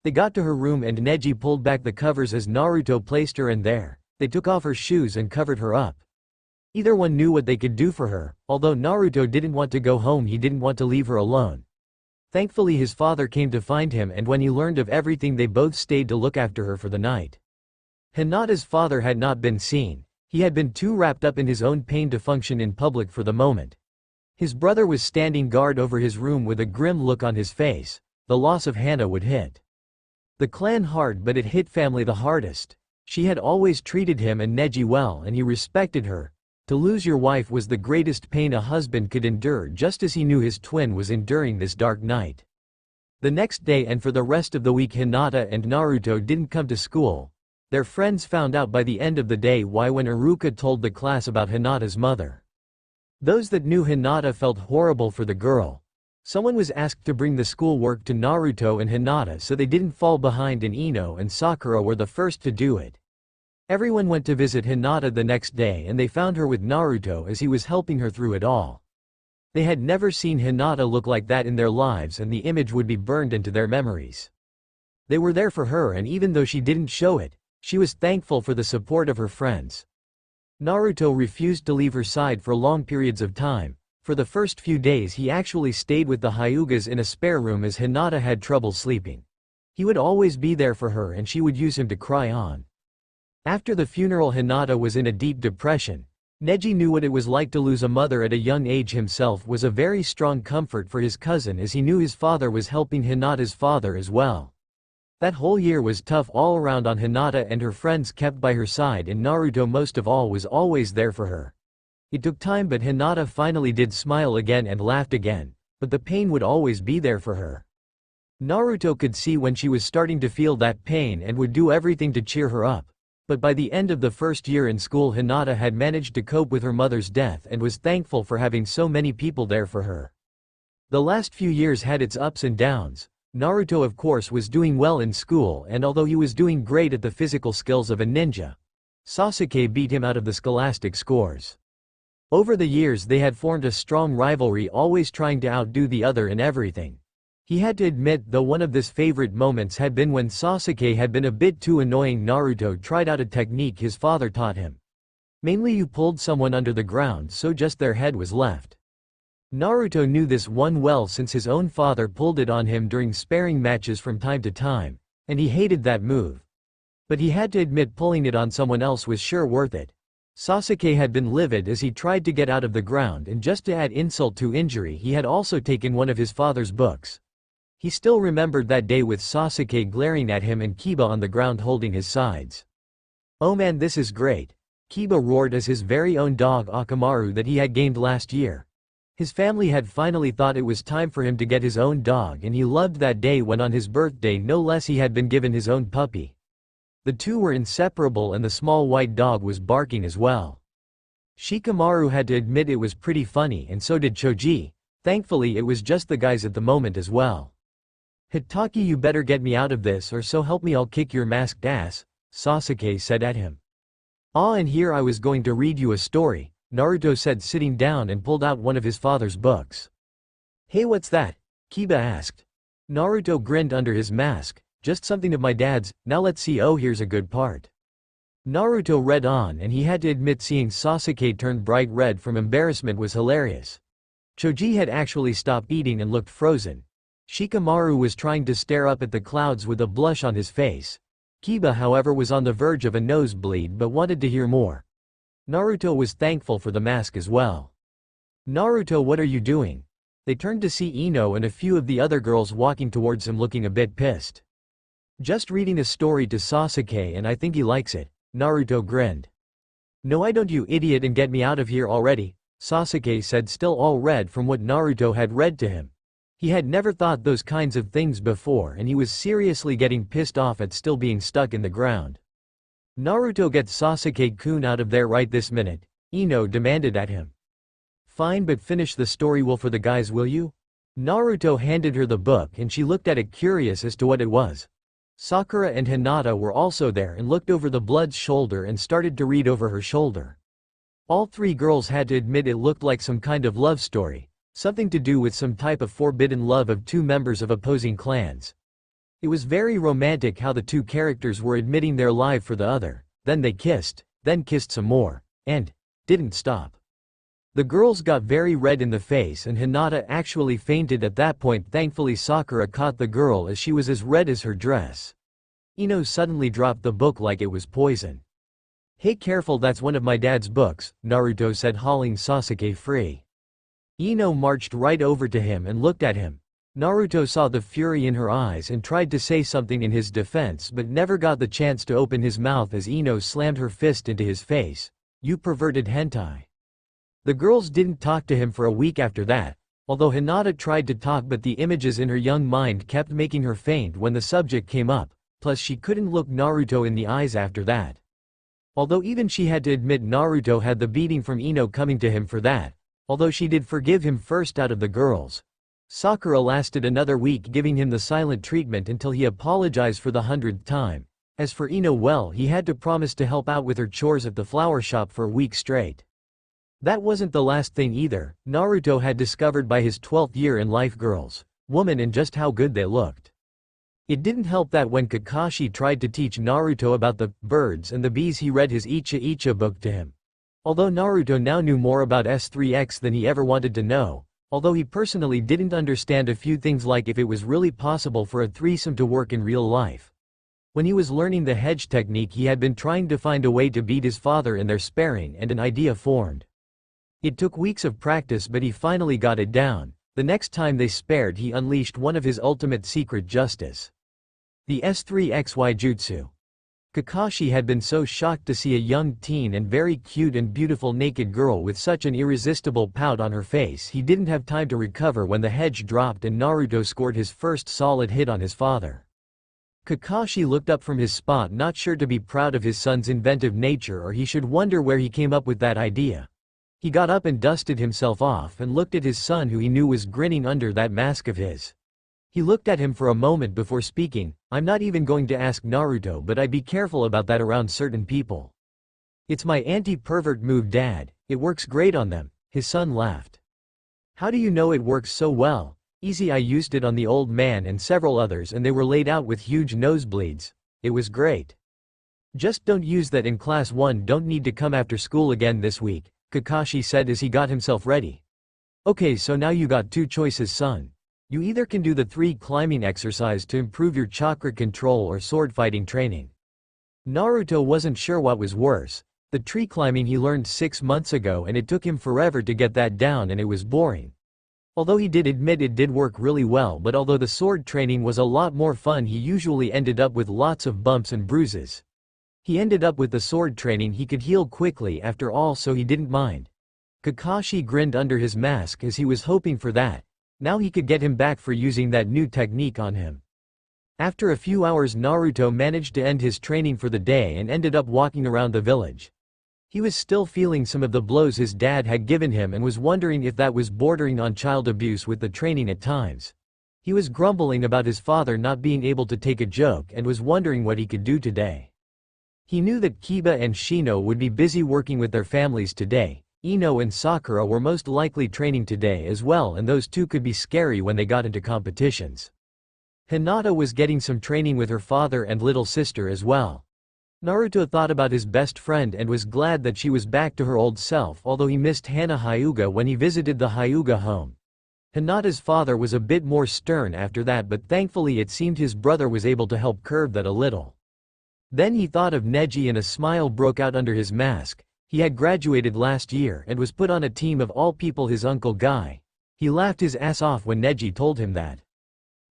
They got to her room and Neji pulled back the covers as Naruto placed her in there. They took off her shoes and covered her up. Either one knew what they could do for her. Although Naruto didn't want to go home, he didn't want to leave her alone. Thankfully his father came to find him, and when he learned of everything they both stayed to look after her for the night. Hinata's father had not been seen. He had been too wrapped up in his own pain to function in public for the moment. His brother was standing guard over his room with a grim look on his face. The loss of Hana would hit the clan hard, but it hit family the hardest. She had always treated him and Neji well and he respected her. To lose your wife was the greatest pain a husband could endure, just as he knew his twin was enduring this dark night. The next day and for the rest of the week Hinata and Naruto didn't come to school. Their friends found out by the end of the day why when Iruka told the class about Hinata's mother. Those that knew Hinata felt horrible for the girl. Someone was asked to bring the schoolwork to Naruto and Hinata so they didn't fall behind, and Ino and Sakura were the first to do it. Everyone went to visit Hinata the next day and they found her with Naruto as he was helping her through it all. They had never seen Hinata look like that in their lives, and the image would be burned into their memories. They were there for her, and even though she didn't show it, she was thankful for the support of her friends. Naruto refused to leave her side for long periods of time. For the first few days he actually stayed with the Hyugas in a spare room as Hinata had trouble sleeping. He would always be there for her and she would use him to cry on. After the funeral Hinata was in a deep depression. Neji knew what it was like to lose a mother at a young age himself. Was a very strong comfort for his cousin as he knew his father was helping Hinata's father as well. That whole year was tough all around on Hinata, and her friends kept by her side, and Naruto most of all was always there for her. It took time, but Hinata finally did smile again and laughed again, but the pain would always be there for her. Naruto could see when she was starting to feel that pain and would do everything to cheer her up. But by the end of the first year in school Hinata had managed to cope with her mother's death and was thankful for having so many people there for her. The last few years had its ups and downs. Naruto of course was doing well in school, and although he was doing great at the physical skills of a ninja, Sasuke beat him out of the scholastic scores. Over the years they had formed a strong rivalry, always trying to outdo the other in everything. He had to admit though one of his favorite moments had been when Sasuke had been a bit too annoying. Naruto tried out a technique his father taught him. Mainly you pulled someone under the ground so just their head was left. Naruto knew this one well since his own father pulled it on him during sparring matches from time to time, and he hated that move. But he had to admit pulling it on someone else was sure worth it. Sasuke had been livid as he tried to get out of the ground, and just to add insult to injury he had also taken one of his father's books. He still remembered that day with Sasuke glaring at him and Kiba on the ground holding his sides. "Oh man, this is great," Kiba roared as his very own dog Akamaru that he had gained last year. His family had finally thought it was time for him to get his own dog, and he loved that day when on his birthday no less he had been given his own puppy. The two were inseparable and the small white dog was barking as well. Shikamaru had to admit it was pretty funny, and so did Choji. Thankfully it was just the guys at the moment as well. "Hatake, you better get me out of this or so help me I'll kick your masked ass," Sasuke said at him. "Ah, and here I was going to read you a story," Naruto said sitting down and pulled out one of his father's books. "Hey, what's that?" Kiba asked. Naruto grinned under his mask. "Just something of my dad's, now let's see. Oh, here's a good part." Naruto read on, and he had to admit seeing Sasuke turn bright red from embarrassment was hilarious. Choji had actually stopped eating and looked frozen. Shikamaru was trying to stare up at the clouds with a blush on his face. Kiba however was on the verge of a nosebleed but wanted to hear more. Naruto was thankful for the mask as well. "Naruto, what are you doing?" They turned to see Ino and a few of the other girls walking towards him looking a bit pissed. "Just reading a story to Sasuke and I think he likes it," Naruto grinned. "No I don't, you idiot, and get me out of here already," Sasuke said, still all red from what Naruto had read to him. He had never thought those kinds of things before and he was seriously getting pissed off at still being stuck in the ground. "Naruto, get Sasuke-kun out of there right this minute," Ino demanded at him. "Fine, but finish the story well for the guys, will you?" Naruto handed her the book and she looked at it curious as to what it was. Sakura and Hinata were also there and looked over the blood's shoulder and started to read over her shoulder. All three girls had to admit it looked like some kind of love story, something to do with some type of forbidden love of two members of opposing clans. It was very romantic how the two characters were admitting their love for the other, then they kissed, then kissed some more, and didn't stop. The girls got very red in the face and Hinata actually fainted at that point. Thankfully Sakura caught the girl as she was as red as her dress. Ino suddenly dropped the book like it was poison. Hey, careful, that's one of my dad's books, Naruto said, hauling Sasuke free. Ino marched right over to him and looked at him. Naruto saw the fury in her eyes and tried to say something in his defense but never got the chance to open his mouth as Ino slammed her fist into his face. You perverted hentai. The girls didn't talk to him for a week after that, although Hinata tried to talk, but the images in her young mind kept making her faint when the subject came up, plus she couldn't look Naruto in the eyes after that. Although even she had to admit Naruto had the beating from Ino coming to him for that, although she did forgive him first out of the girls. Sakura lasted another week giving him the silent treatment until he apologized for the 100th time. As for Ino, well, he had to promise to help out with her chores at the flower shop for a week straight. That wasn't the last thing either. Naruto had discovered by his 12th year in life girls, women, and just how good they looked. It didn't help that when Kakashi tried to teach Naruto about the birds and the bees, he read his Icha Icha book to him. Although Naruto now knew more about S3X than he ever wanted to know, although he personally didn't understand a few things like if it was really possible for a threesome to work in real life. When he was learning the hedge technique, he had been trying to find a way to beat his father in their sparring, and an idea formed. It took weeks of practice, but he finally got it down. The next time they sparred, he unleashed one of his ultimate secret justice. The S3XY Jutsu. Kakashi had been so shocked to see a young teen and very cute and beautiful naked girl with such an irresistible pout on her face, he didn't have time to recover when the hedge dropped and Naruto scored his first solid hit on his father. Kakashi looked up from his spot, not sure to be proud of his son's inventive nature or he should wonder where he came up with that idea. He got up and dusted himself off and looked at his son, who he knew was grinning under that mask of his. He looked at him for a moment before speaking. I'm not even going to ask Naruto, but I'd be careful about that around certain people. It's my anti-pervert move, Dad. It works great on them. His son laughed. How do you know it works so well? Easy, I used it on the old man and several others and they were laid out with huge nosebleeds. It was great. Just don't use that in class 1. Don't need to come after school again this week, Kakashi said as he got himself ready. Okay, so now you got two choices, son. You either can do the 3 climbing exercise to improve your chakra control or sword fighting training. Naruto wasn't sure what was worse. The tree climbing he learned 6 months ago and it took him forever to get that down and it was boring. Although he did admit it did work really well, but although the sword training was a lot more fun, he usually ended up with lots of bumps and bruises. He ended up with the sword training he could heal quickly after all, so he didn't mind. Kakashi grinned under his mask as he was hoping for that. Now he could get him back for using that new technique on him. After a few hours, Naruto managed to end his training for the day and ended up walking around the village. He was still feeling some of the blows his dad had given him and was wondering if that was bordering on child abuse with the training at times. He was grumbling about his father not being able to take a joke and was wondering what he could do today. He knew that Kiba and Shino would be busy working with their families today. Ino and Sakura were most likely training today as well, and those two could be scary when they got into competitions. Hinata was getting some training with her father and little sister as well. Naruto thought about his best friend and was glad that she was back to her old self, although he missed Hana Hyuga when he visited the Hyuga home. Hinata's father was a bit more stern after that, but thankfully it seemed his brother was able to help curb that a little. Then he thought of Neji and a smile broke out under his mask. He had graduated last year and was put on a team of all people his uncle Guy. He laughed his ass off when Neji told him that.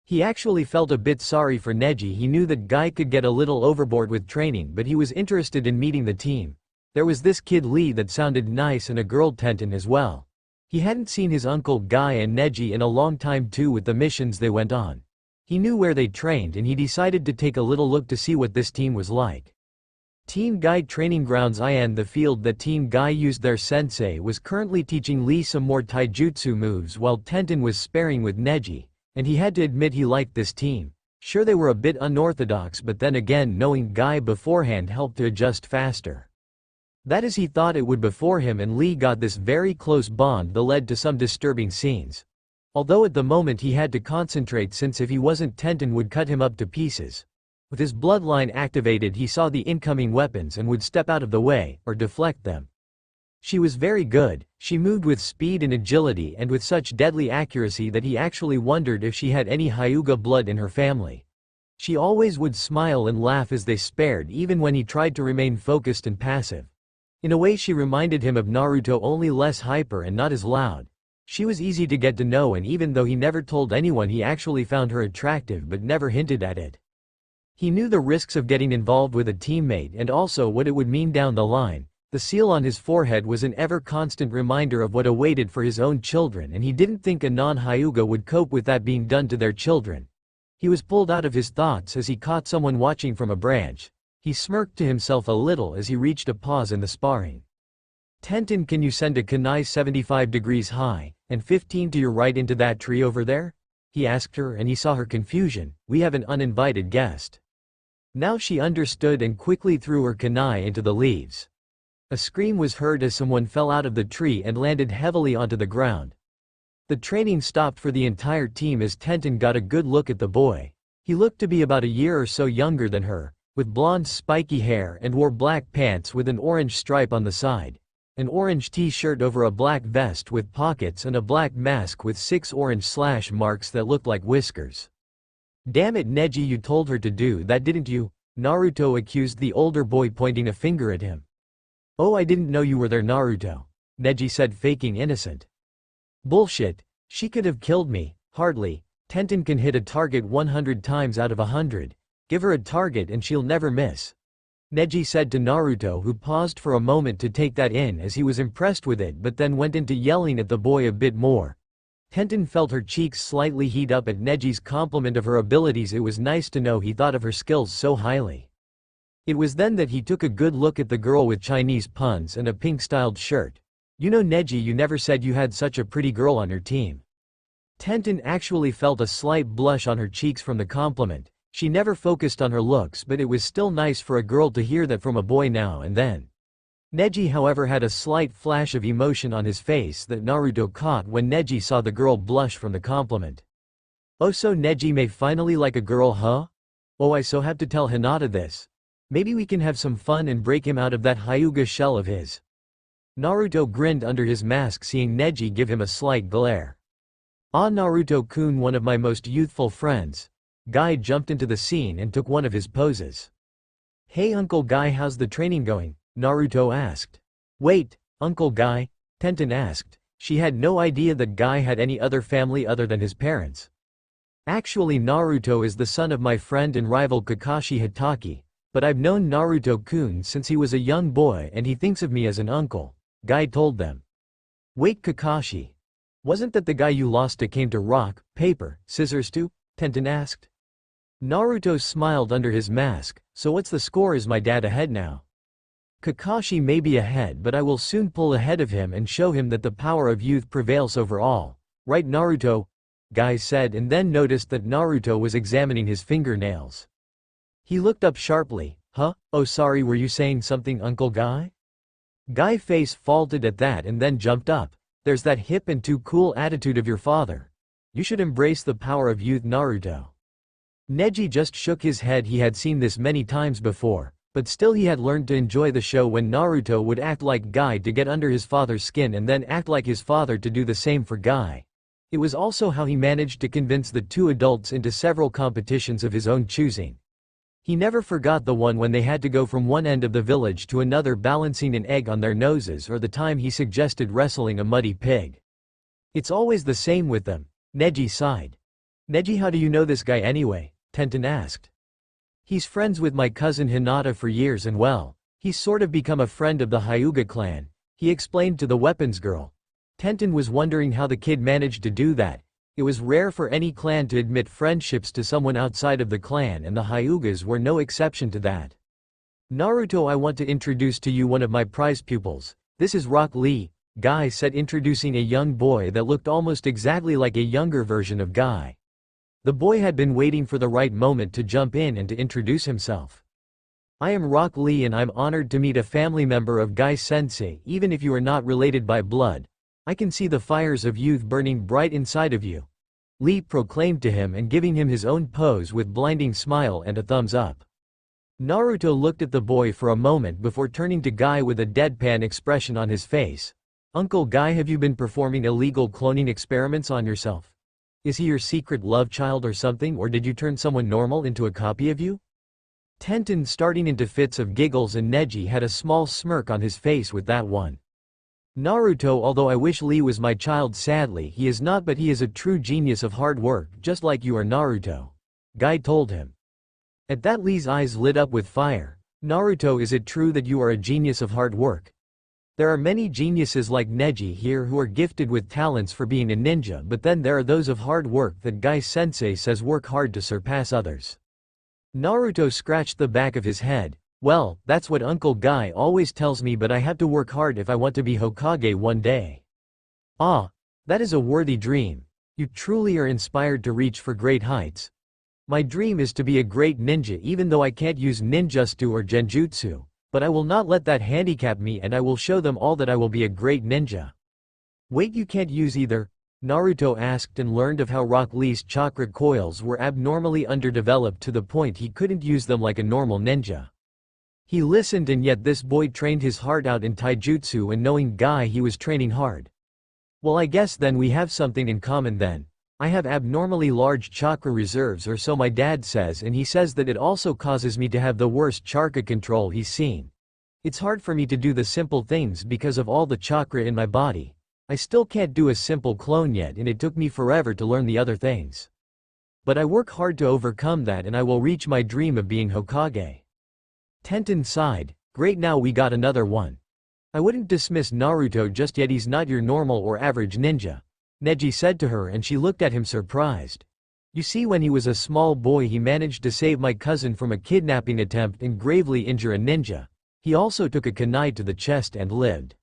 He actually felt a bit sorry for Neji. He knew that Guy could get a little overboard with training, but he was interested in meeting the team. There was this kid Lee that sounded nice and a girl Tenten as well. He hadn't seen his uncle Guy and Neji in a long time too with the missions they went on. He knew where they trained and he decided to take a little look to see what this team was like. Team Guy Training Grounds in the field that Team Guy used, their sensei was currently teaching Lee some more taijutsu moves while Tenten was sparring with Neji, and he had to admit he liked this team. Sure, they were a bit unorthodox, but then again, knowing Guy beforehand helped to adjust faster. That is, he thought it would before him and Lee got this very close bond that led to some disturbing scenes. Although at the moment he had to concentrate, since if he wasn't, Tenten would cut him up to pieces. With his bloodline activated, he saw the incoming weapons and would step out of the way, or deflect them. She was very good. She moved with speed and agility and with such deadly accuracy that he actually wondered if she had any Hyuga blood in her family. She always would smile and laugh as they spared even when he tried to remain focused and passive. In a way she reminded him of Naruto, only less hyper and not as loud. She was easy to get to know, and even though he never told anyone, he actually found her attractive but never hinted at it. He knew the risks of getting involved with a teammate and also what it would mean down the line. The seal on his forehead was an ever-constant reminder of what awaited for his own children, and he didn't think a non-Hyuga would cope with that being done to their children. He was pulled out of his thoughts as he caught someone watching from a branch. He smirked to himself a little as he reached a pause in the sparring. "Tenten, can you send a kunai 75 degrees high, and 15 to your right into that tree over there?" he asked her, and he saw her confusion. "We have an uninvited guest." Now she understood and quickly threw her kunai into the leaves. A scream was heard as someone fell out of the tree and landed heavily onto the ground. The training stopped for the entire team as Tenten got a good look at the boy. He looked to be about a year or so younger than her, with blonde spiky hair, and wore black pants with an orange stripe on the side, an orange t-shirt over a black vest with pockets, and a black mask with 6 orange slash marks that looked like whiskers. "Damn it, Neji, you told her to do that, didn't you?" Naruto accused the older boy, pointing a finger at him. "Oh, I didn't know you were there, Naruto," Neji said, faking innocent. "Bullshit. She could have killed me." "Hardly. Tenten can hit a target 100 times out of 100. Give her a target and she'll never miss," Neji said to Naruto, who paused for a moment to take that in as he was impressed with it, but then went into yelling at the boy a bit more. Tenten felt her cheeks slightly heat up at Neji's compliment of her abilities. It was nice to know he thought of her skills so highly. It was then that he took a good look at the girl with Chinese puns and a pink-styled shirt. "You know, Neji, you never said you had such a pretty girl on your team." Tenten actually felt a slight blush on her cheeks from the compliment. She never focused on her looks, but it was still nice for a girl to hear that from a boy now and then. Neji, however, had a slight flash of emotion on his face that Naruto caught when Neji saw the girl blush from the compliment. "Oh, so Neji may finally like a girl, huh? Oh, I so have to tell Hinata this. Maybe we can have some fun and break him out of that Hyuga shell of his." Naruto grinned under his mask, seeing Neji give him a slight glare. "Ah, Naruto-kun, one of my most youthful friends." Guy jumped into the scene and took one of his poses. "Hey Uncle Guy, how's the training going?" Naruto asked. "Wait, Uncle Guy?" Tenten asked. She had no idea that Guy had any other family other than his parents. "Actually, Naruto is the son of my friend and rival Kakashi Hatake, but I've known Naruto-kun since he was a young boy and he thinks of me as an uncle," Guy told them. "Wait, Kakashi? Wasn't that the guy you lost to came to rock, paper, scissors to?" Tenten asked. Naruto smiled under his mask. "So what's the score? Is my dad ahead now?" "Kakashi may be ahead, but I will soon pull ahead of him and show him that the power of youth prevails over all. Right, Naruto?" Guy said, and then noticed that Naruto was examining his fingernails. He looked up sharply. "Huh? Oh, sorry, were you saying something, Uncle Guy?" Guy's face faltered at that and then jumped up. "There's that hip and too cool attitude of your father. You should embrace the power of youth, Naruto." Neji just shook his head. He had seen this many times before, but still he had learned to enjoy the show when Naruto would act like Guy to get under his father's skin and then act like his father to do the same for Guy. It was also how he managed to convince the two adults into several competitions of his own choosing. He never forgot the one when they had to go from one end of the village to another balancing an egg on their noses, or the time he suggested wrestling a muddy pig. "It's always the same with them," Neji sighed. "Neji, how do you know this guy anyway?" Tenten asked. "He's friends with my cousin Hinata for years, and well, he's sort of become a friend of the Hyuga clan," he explained to the weapons girl. Tenten was wondering how the kid managed to do that. It was rare for any clan to admit friendships to someone outside of the clan, and the Hyugas were no exception to that. "Naruto, I want to introduce to you one of my prize pupils. This is Rock Lee," Guy said, introducing a young boy that looked almost exactly like a younger version of Guy. The boy had been waiting for the right moment to jump in and to introduce himself. "I am Rock Lee and I'm honored to meet a family member of Guy Sensei. Even if you are not related by blood, I can see the fires of youth burning bright inside of you," Lee proclaimed to him, and giving him his own pose with blinding smile and a thumbs up. Naruto looked at the boy for a moment before turning to Guy with a deadpan expression on his face. "Uncle Guy, have you been performing illegal cloning experiments on yourself? Is he your secret love child or something, or did you turn someone normal into a copy of you? Tenten starting into fits of giggles, and Neji had a small smirk on his face with that one. Naruto, although I wish Lee was my child, sadly he is not, but he is a true genius of hard work, just like you are, Naruto. Guy told him. At that, Lee's eyes lit up with fire. Naruto, is it true that you are a genius of hard work? There are many geniuses like Neji here who are gifted with talents for being a ninja, but then there are those of hard work that Guy-sensei says work hard to surpass others. Naruto scratched the back of his head. Well, that's what Uncle Guy always tells me, but I have to work hard if I want to be Hokage one day. Ah, that is a worthy dream. You truly are inspired to reach for great heights. My dream is to be a great ninja, even though I can't use ninjutsu or genjutsu. But I will not let that handicap me, and I will show them all that I will be a great ninja. Wait, you can't use either? Naruto asked, and learned of how Rock Lee's chakra coils were abnormally underdeveloped to the point he couldn't use them like a normal ninja. He listened, and yet this boy trained his heart out in taijutsu, and knowing Guy, he was training hard. Well, I guess then we have something in common then. I have abnormally large chakra reserves, or so my dad says, and he says that it also causes me to have the worst chakra control he's seen. It's hard for me to do the simple things because of all the chakra in my body. I still can't do a simple clone yet, and it took me forever to learn the other things. But I work hard to overcome that, and I will reach my dream of being Hokage. Tenten sighed. Great, now we got another one. I wouldn't dismiss Naruto just yet, he's not your normal or average ninja. Neji said to her, and she looked at him surprised. You see, when he was a small boy he managed to save my cousin from a kidnapping attempt and gravely injure a ninja. He also took a kunai to the chest and lived.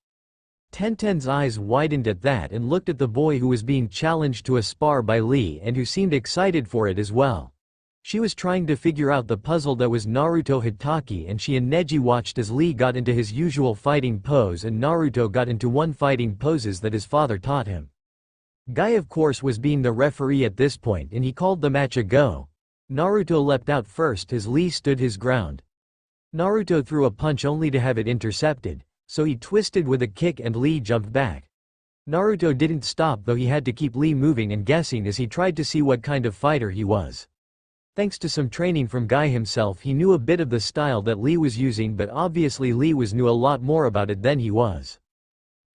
Tenten's eyes widened at that and looked at the boy who was being challenged to a spar by Lee and who seemed excited for it as well. She was trying to figure out the puzzle that was Naruto Hatake, and she and Neji watched as Lee got into his usual fighting pose and Naruto got into one fighting poses that his father taught him. Guy, of course, was being the referee at this point, and he called the match a go. Naruto leapt out first as Lee stood his ground. Naruto threw a punch only to have it intercepted, so he twisted with a kick and Lee jumped back. Naruto didn't stop, though he had to keep Lee moving and guessing as he tried to see what kind of fighter he was. Thanks to some training from Guy himself, he knew a bit of the style that Lee was using, but obviously Lee knew a lot more about it than he was.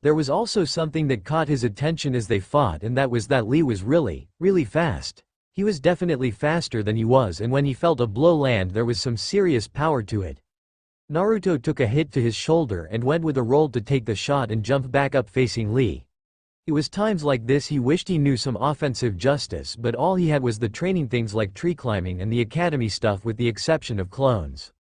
There was also something that caught his attention as they fought, and that was that Lee was really fast. He was definitely faster than he was, and when he felt a blow land there was some serious power to it. Naruto took a hit to his shoulder and went with a roll to take the shot and jump back up facing Lee. It was times like this he wished he knew some offensive justice, but all he had was the training things like tree climbing and the academy stuff, with the exception of clones.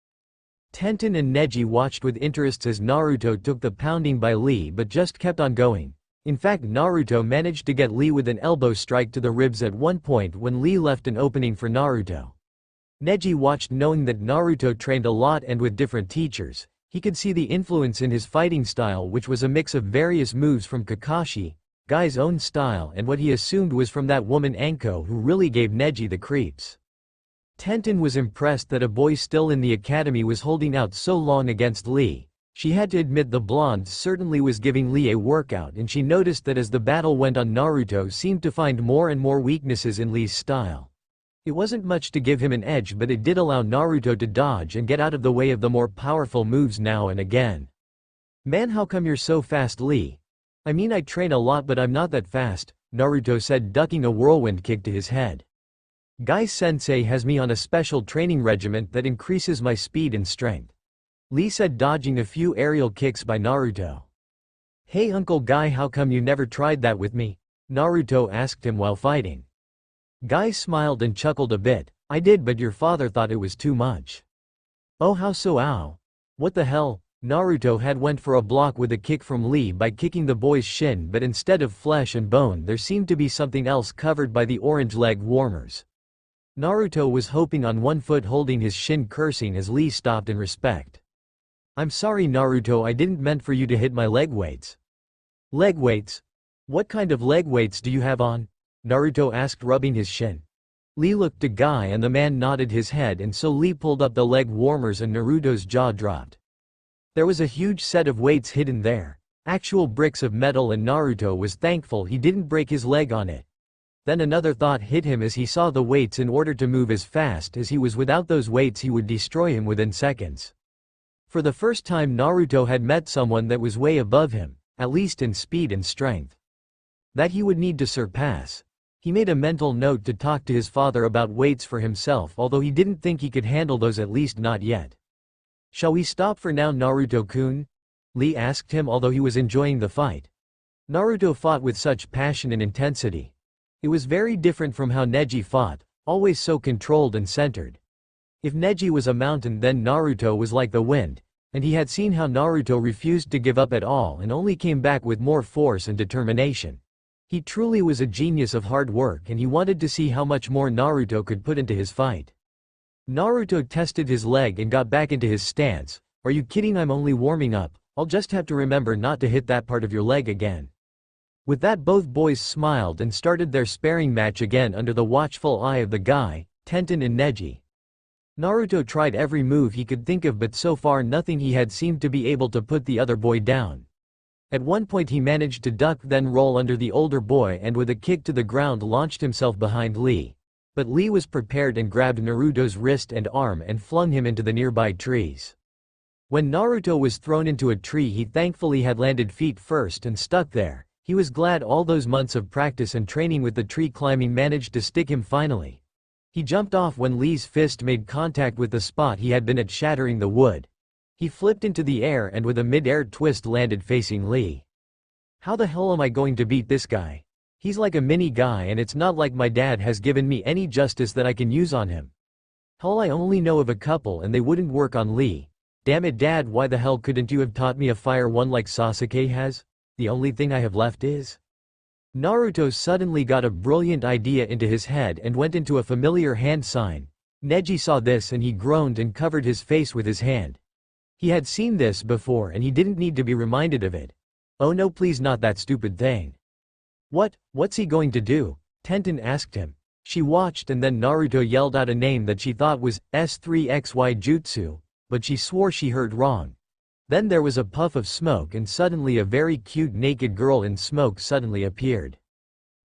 Tenten and Neji watched with interest as Naruto took the pounding by Lee but just kept on going. In fact, Naruto managed to get Lee with an elbow strike to the ribs at one point when Lee left an opening for Naruto. Neji watched, knowing that Naruto trained a lot and with different teachers. He could see the influence in his fighting style, which was a mix of various moves from Kakashi, Guy's own style, and what he assumed was from that woman Anko, who really gave Neji the creeps. Tenten was impressed that a boy still in the academy was holding out so long against Lee. She had to admit the blonde certainly was giving Lee a workout, and she noticed that as the battle went on, Naruto seemed to find more and more weaknesses in Lee's style. It wasn't much to give him an edge, but it did allow Naruto to dodge and get out of the way of the more powerful moves now and again. Man, how come you're so fast, Lee? I mean, I train a lot, but I'm not that fast, Naruto said, ducking a whirlwind kick to his head. Guy-sensei has me on a special training regiment that increases my speed and strength, Lee said, dodging a few aerial kicks by Naruto. Hey Uncle Guy, how come you never tried that with me? Naruto asked him while fighting. Guy smiled and chuckled a bit. I did, but your father thought it was too much. Oh, how so? Ow. What the hell? Naruto had went for a block with a kick from Lee by kicking the boy's shin, but instead of flesh and bone there seemed to be something else covered by the orange leg warmers. Naruto was hoping on one foot, holding his shin, cursing as Lee stopped in respect. I'm sorry Naruto, I didn't meant for you to hit my leg weights. Leg weights? What kind of leg weights do you have on? Naruto asked, rubbing his shin. Lee looked to Guy and the man nodded his head, and so Lee pulled up the leg warmers and Naruto's jaw dropped. There was a huge set of weights hidden there. Actual bricks of metal, and Naruto was thankful he didn't break his leg on it. Then another thought hit him as he saw the weights. In order to move as fast as he was without those weights, he would destroy him within seconds. For the first time Naruto had met someone that was way above him, at least in speed and strength. That he would need to surpass. He made a mental note to talk to his father about weights for himself, although he didn't think he could handle those, at least not yet. "Shall we stop for now, Naruto-kun?" Lee asked him, although he was enjoying the fight. Naruto fought with such passion and intensity. It was very different from how Neji fought, always so controlled and centered. If Neji was a mountain, then Naruto was like the wind, and he had seen how Naruto refused to give up at all and only came back with more force and determination. He truly was a genius of hard work, and he wanted to see how much more Naruto could put into his fight. Naruto tested his leg and got back into his stance. "Are you kidding? I'm only warming up. I'll just have to remember not to hit that part of your leg again." With that, both boys smiled and started their sparring match again under the watchful eye of the guy, Tenten and Neji. Naruto tried every move he could think of, but so far nothing he had seemed to be able to put the other boy down. At one point he managed to duck, then roll under the older boy, and with a kick to the ground launched himself behind Lee. But Lee was prepared and grabbed Naruto's wrist and arm and flung him into the nearby trees. When Naruto was thrown into a tree, he thankfully had landed feet first and stuck there. He was glad all those months of practice and training with the tree climbing managed to stick him finally. He jumped off when Lee's fist made contact with the spot he had been at, shattering the wood. He flipped into the air and with a mid-air twist landed facing Lee. "How the hell am I going to beat this guy? He's like a mini guy, and it's not like my dad has given me any justice that I can use on him. Hell, I only know of a couple and they wouldn't work on Lee. Damn it, Dad, why the hell couldn't you have taught me a fire one like Sasuke has? The only thing I have left is..." Naruto suddenly got a brilliant idea into his head and went into a familiar hand sign. Neji saw this and he groaned and covered his face with his hand. He had seen this before and he didn't need to be reminded of it. "Oh no, please, not that stupid thing." What's he going to do?" Tenten asked him. She watched, and then Naruto yelled out a name that she thought was S3XY Jutsu, but she swore she heard wrong. Then there was a puff of smoke and suddenly a very cute naked girl in smoke suddenly appeared.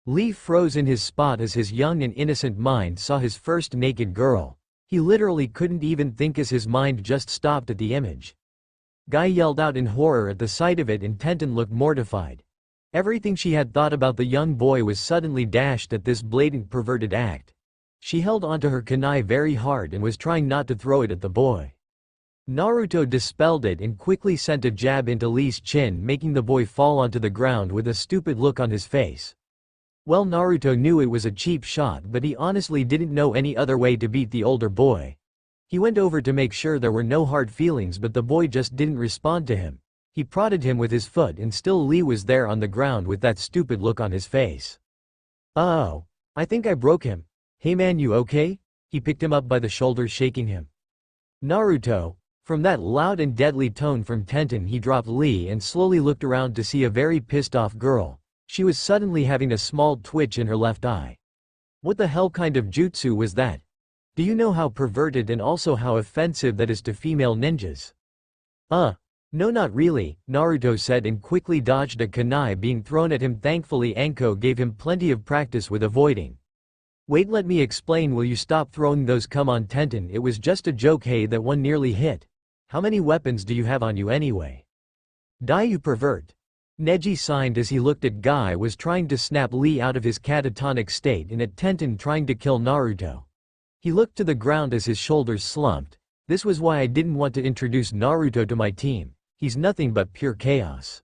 Lee froze in his spot as his young and innocent mind saw his first naked girl. He literally couldn't even think as his mind just stopped at the image. Guy yelled out in horror at the sight of it and Tenten looked mortified. Everything she had thought about the young boy was suddenly dashed at this blatant perverted act. She held onto her kunai very hard and was trying not to throw it at the boy. Naruto dispelled it and quickly sent a jab into Lee's chin, making the boy fall onto the ground with a stupid look on his face. Well, Naruto knew it was a cheap shot, but he honestly didn't know any other way to beat the older boy. He went over to make sure there were no hard feelings, but the boy just didn't respond to him. He prodded him with his foot and still Lee was there on the ground with that stupid look on his face. "Oh, I think I broke him. Hey man, you okay?" He picked him up by the shoulders, shaking him. "Naruto." From that loud and deadly tone from Tenten, he dropped Lee and slowly looked around to see a very pissed off girl. She was suddenly having a small twitch in her left eye. What the hell kind of jutsu was that? Do you know how perverted and also how offensive that is to female ninjas? No, not really," Naruto said and quickly dodged a kunai being thrown at him. Thankfully Anko gave him plenty of practice with avoiding. "Wait, let me explain. Will you stop throwing those? Come on, Tenten, it was just a joke. Hey, that one nearly hit. How many weapons do you have on you anyway? Die, you pervert." Neji signed as he looked at Guy was trying to snap Lee out of his catatonic state and at Tenten trying to kill Naruto. He looked to the ground as his shoulders slumped. "This was why I didn't want to introduce Naruto to my team. He's nothing but pure chaos."